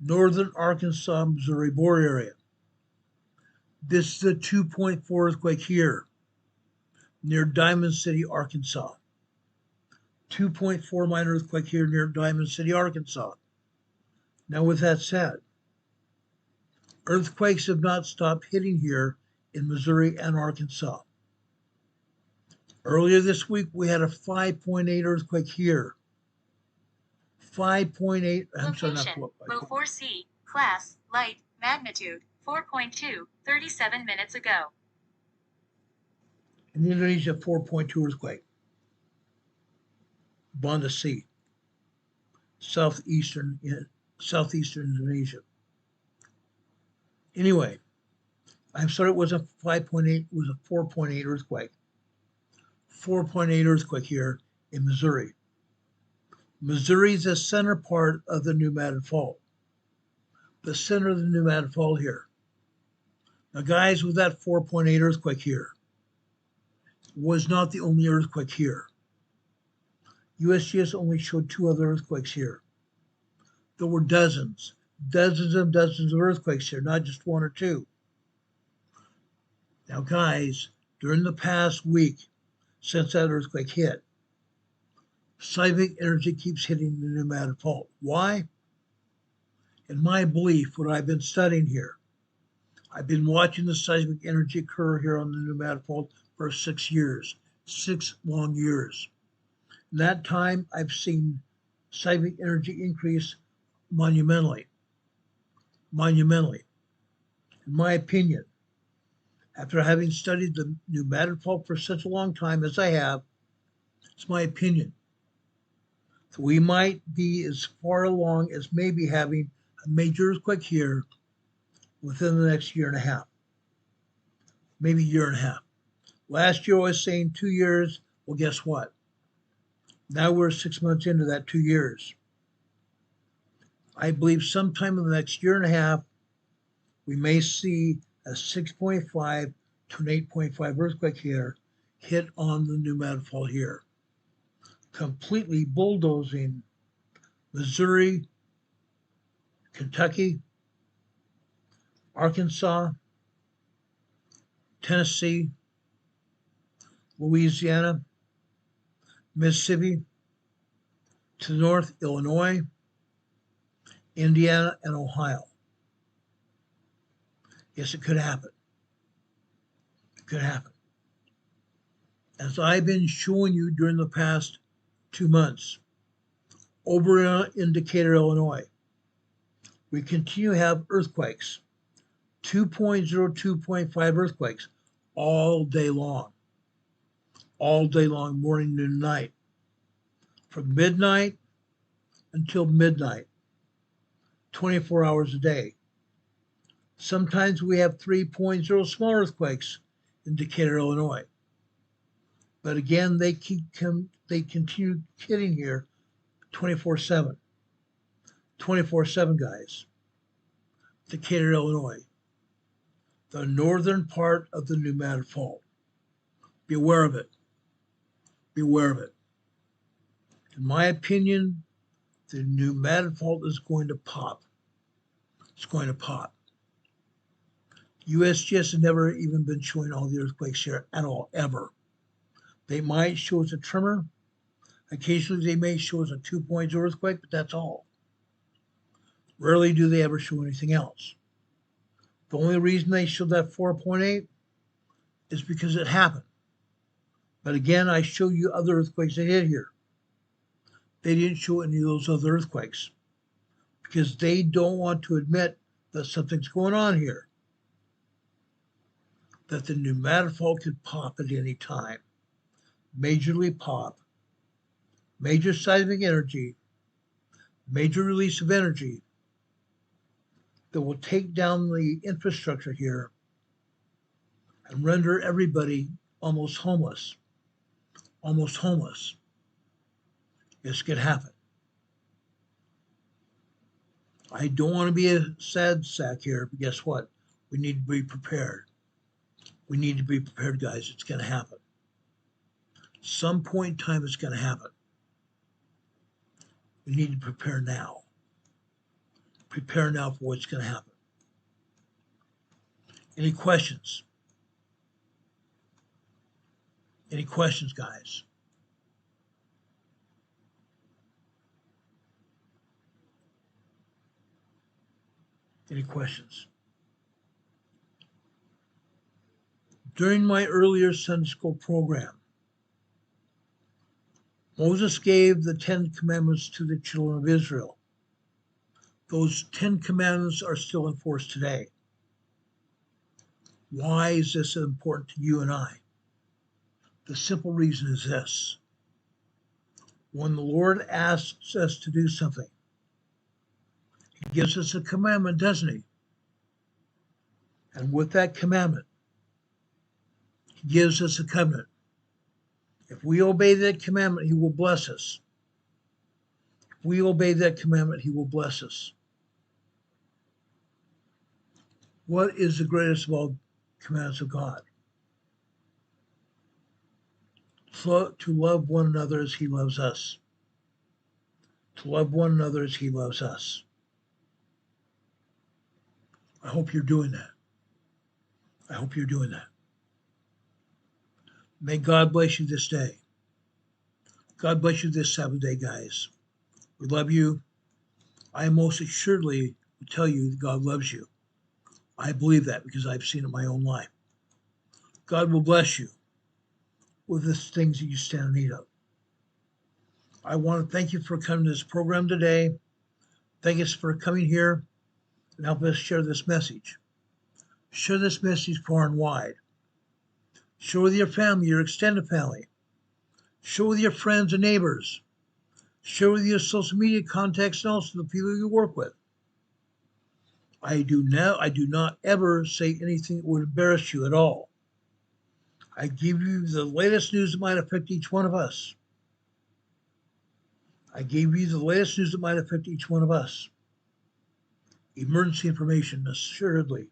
Northern Arkansas, Missouri border area. This is a 2.4 earthquake here near Diamond City, Arkansas. 2.4 minor earthquake here near Diamond City, Arkansas. Now, with that said, earthquakes have not stopped hitting here in Missouri and Arkansas. Earlier this week, we had a 5.8 earthquake here. 5.8. Location, low 4C, class, light, magnitude, 4.2, 37 minutes ago. In Indonesia, 4.2 earthquake. Banda Sea, southeastern Indonesia. Anyway, I'm sorry, it wasn't 5.8, it was a 4.8 earthquake. 4.8 earthquake here in Missouri. Missouri is the center part of the Pneumatic Fault. The center of the Pneumatic Fault here. Now, guys, with that 4.8 earthquake here, was not the only earthquake here. USGS only showed 2 other earthquakes here. There were dozens and dozens of earthquakes here, not just 1 or 2. Now, guys, during the past week, since that earthquake hit, seismic energy keeps hitting the Pneumatic Fault. Why? In my belief, what I've been studying here, I've been watching the seismic energy occur here on the Pneumatic Fault for 6 years, 6 long years. In that time, I've seen seismic energy increase monumentally. Monumentally. In my opinion, after having studied the pneumatic fault for such a long time as I have, it's my opinion that we might be as far along as maybe having a major earthquake here within the next year and a half. Maybe a year and a half. Last year I was saying 2 years. Well, guess what? Now we're 6 months into that 2 years. I believe sometime in the next year and a half, we may see a 6.5 to an 8.5 earthquake here hit on the pneumatic fault here, completely bulldozing Missouri, Kentucky, Arkansas, Tennessee, Louisiana, Mississippi, to the north, Illinois, Indiana, and Ohio. Yes, it could happen. It could happen. As I've been showing you during the past 2 months, over in Decatur, Illinois, we continue to have earthquakes, 2.0, 2.5 earthquakes all day long, morning, noon, night, from midnight until midnight, 24 hours a day. Sometimes we have 3.0 small earthquakes in Decatur, Illinois. But again, they continue hitting here 24/7. 24/7, guys. Decatur, Illinois. The northern part of the pneumatic fault. Be aware of it. Be aware of it. In my opinion, the pneumatic fault is going to pop. It's going to pop. USGS has never even been showing all the earthquakes here at all, ever. They might show us a tremor. Occasionally they may show us a 2.0 earthquake, but that's all. Rarely do they ever show anything else. The only reason they showed that 4.8 is because it happened. But again, I show you other earthquakes that hit here. They didn't show any of those other earthquakes because they don't want to admit that something's going on here, that the pneumatic fault could pop at any time, majorly pop, major seismic energy, major release of energy that will take down the infrastructure here and render everybody almost homeless. Almost homeless. This could happen. I don't want to be a sad sack here, but guess what? We need to be prepared. We need to be prepared, guys. It's going to happen. Some point in time, it's going to happen. We need to prepare now. Prepare now for what's going to happen. Any questions? Any questions, guys? Any questions? During my earlier Sunday school program, Moses gave the 10 Commandments to the children of Israel. Those 10 Commandments are still in force today. Why is this important to you and I? The simple reason is this. When the Lord asks us to do something, He gives us a commandment, doesn't He? And with that commandment, He gives us a covenant. If we obey that commandment, He will bless us. If we obey that commandment, He will bless us. What is the greatest of all commandments of God? To love one another as He loves us. To love one another as He loves us. I hope you're doing that. I hope you're doing that. May God bless you this day. God bless you this Sabbath day, guys. We love you. I most assuredly will tell you that God loves you. I believe that because I've seen it in my own life. God will bless you with the things that you stand in need of. I want to thank you for coming to this program today. Thank us for coming here and help us share this message. Share this message far and wide. Share with your family, your extended family. Share with your friends and neighbors. Share with your social media contacts and also the people you work with. I do not ever say anything that would embarrass you at all. I give you the latest news that might affect each one of us. I gave you the latest news that might affect each one of us. Emergency information, assuredly.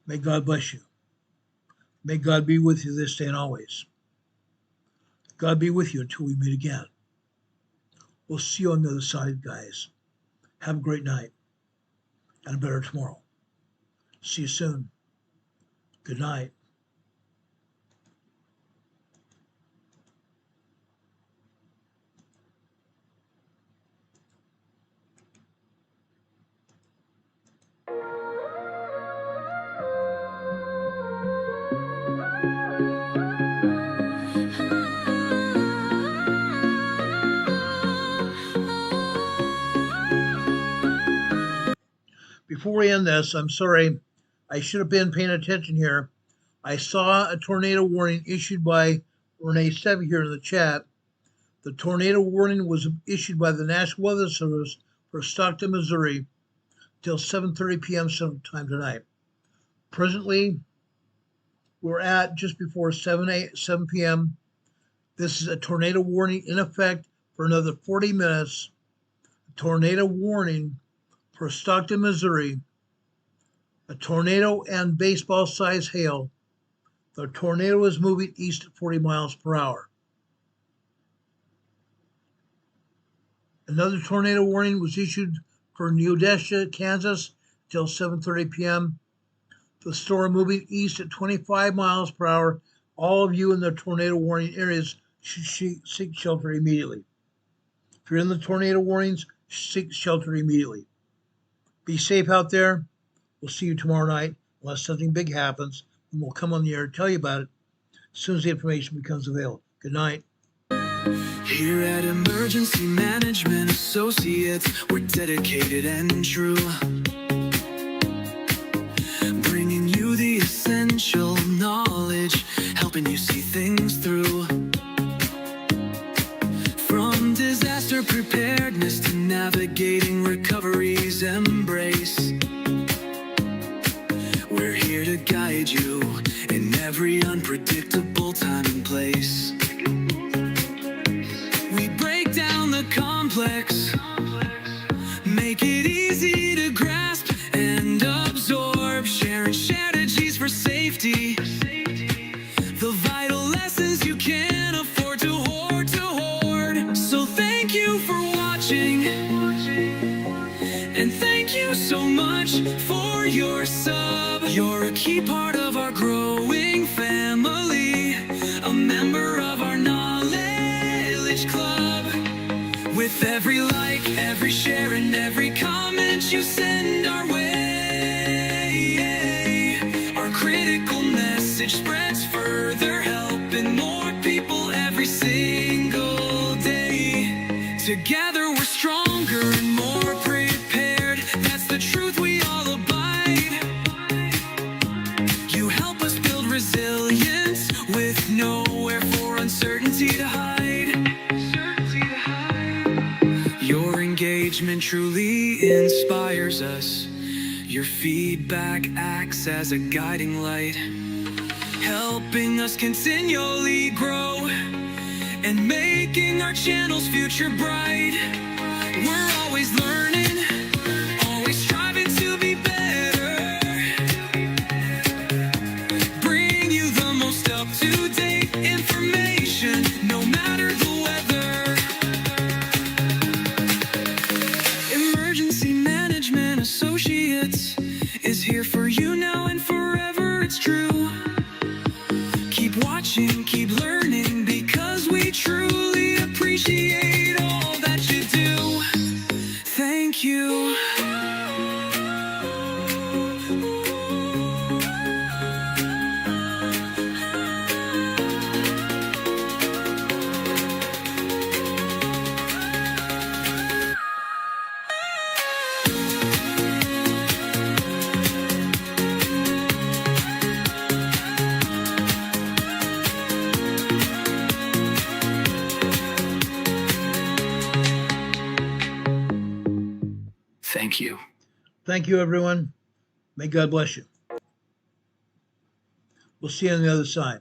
May God bless you. May God be with you this day and always. God be with you until we meet again. We'll see you on the other side, guys. Have a great night and a better tomorrow. See you soon. Good night. Before we end this, I'm sorry, I should have been paying attention here. I saw a tornado warning issued by Renee Stevie here in the chat. The tornado warning was issued by the National Weather Service for Stockton, Missouri, till 7:30 p.m. Central Time tonight. Presently, we're at just before 7 p.m. This is a tornado warning in effect for another 40 minutes. A tornado warning for Stockton, Missouri. A tornado and baseball-sized hail. The tornado is moving east at 40 miles per hour. Another tornado warning was issued for Neodesha, Kansas, till 7:30 p.m. The storm moving east at 25 miles per hour. All of you in the tornado warning areas should seek shelter immediately. If you're in the tornado warnings, seek shelter immediately. Be safe out there. We'll see you tomorrow night, unless something big happens, and we'll come on the air and tell you about it as soon as the information becomes available. Good night. Here at Emergency Management Associates, we're dedicated and true, bringing you the essential knowledge, helping you see things through. From disaster preparedness to navigating recovery's embrace, we're here to guide you in every unpredictable time and place. We break down the complex, make it easy to grasp and absorb, sharing strategies for safety, the vital lessons you can't afford to hoard. So thank you for watching, and thank you so much for your sub. You're a key part of our growing family, a member of our knowledge club. With every like, every share, and every comment you send our way, our critical message spreads further, helping more people every single day. Together we're stronger and more prepared. That's the truth we all abide. You help us build resilience with nowhere for uncertainty to hide. Your engagement truly inspires us. Your feedback acts as a guiding light, helping us continually grow and making our channel's future bright. We're always learning, always striving to be better, bring you the most up-to-date information, no matter the weather. Emergency Management Associates is here for you now and forever, it's true. Keep watching, keep learning, because we truly appreciate all that you do. Thank you. Thank you. Thank you, everyone. May God bless you. We'll see you on the other side.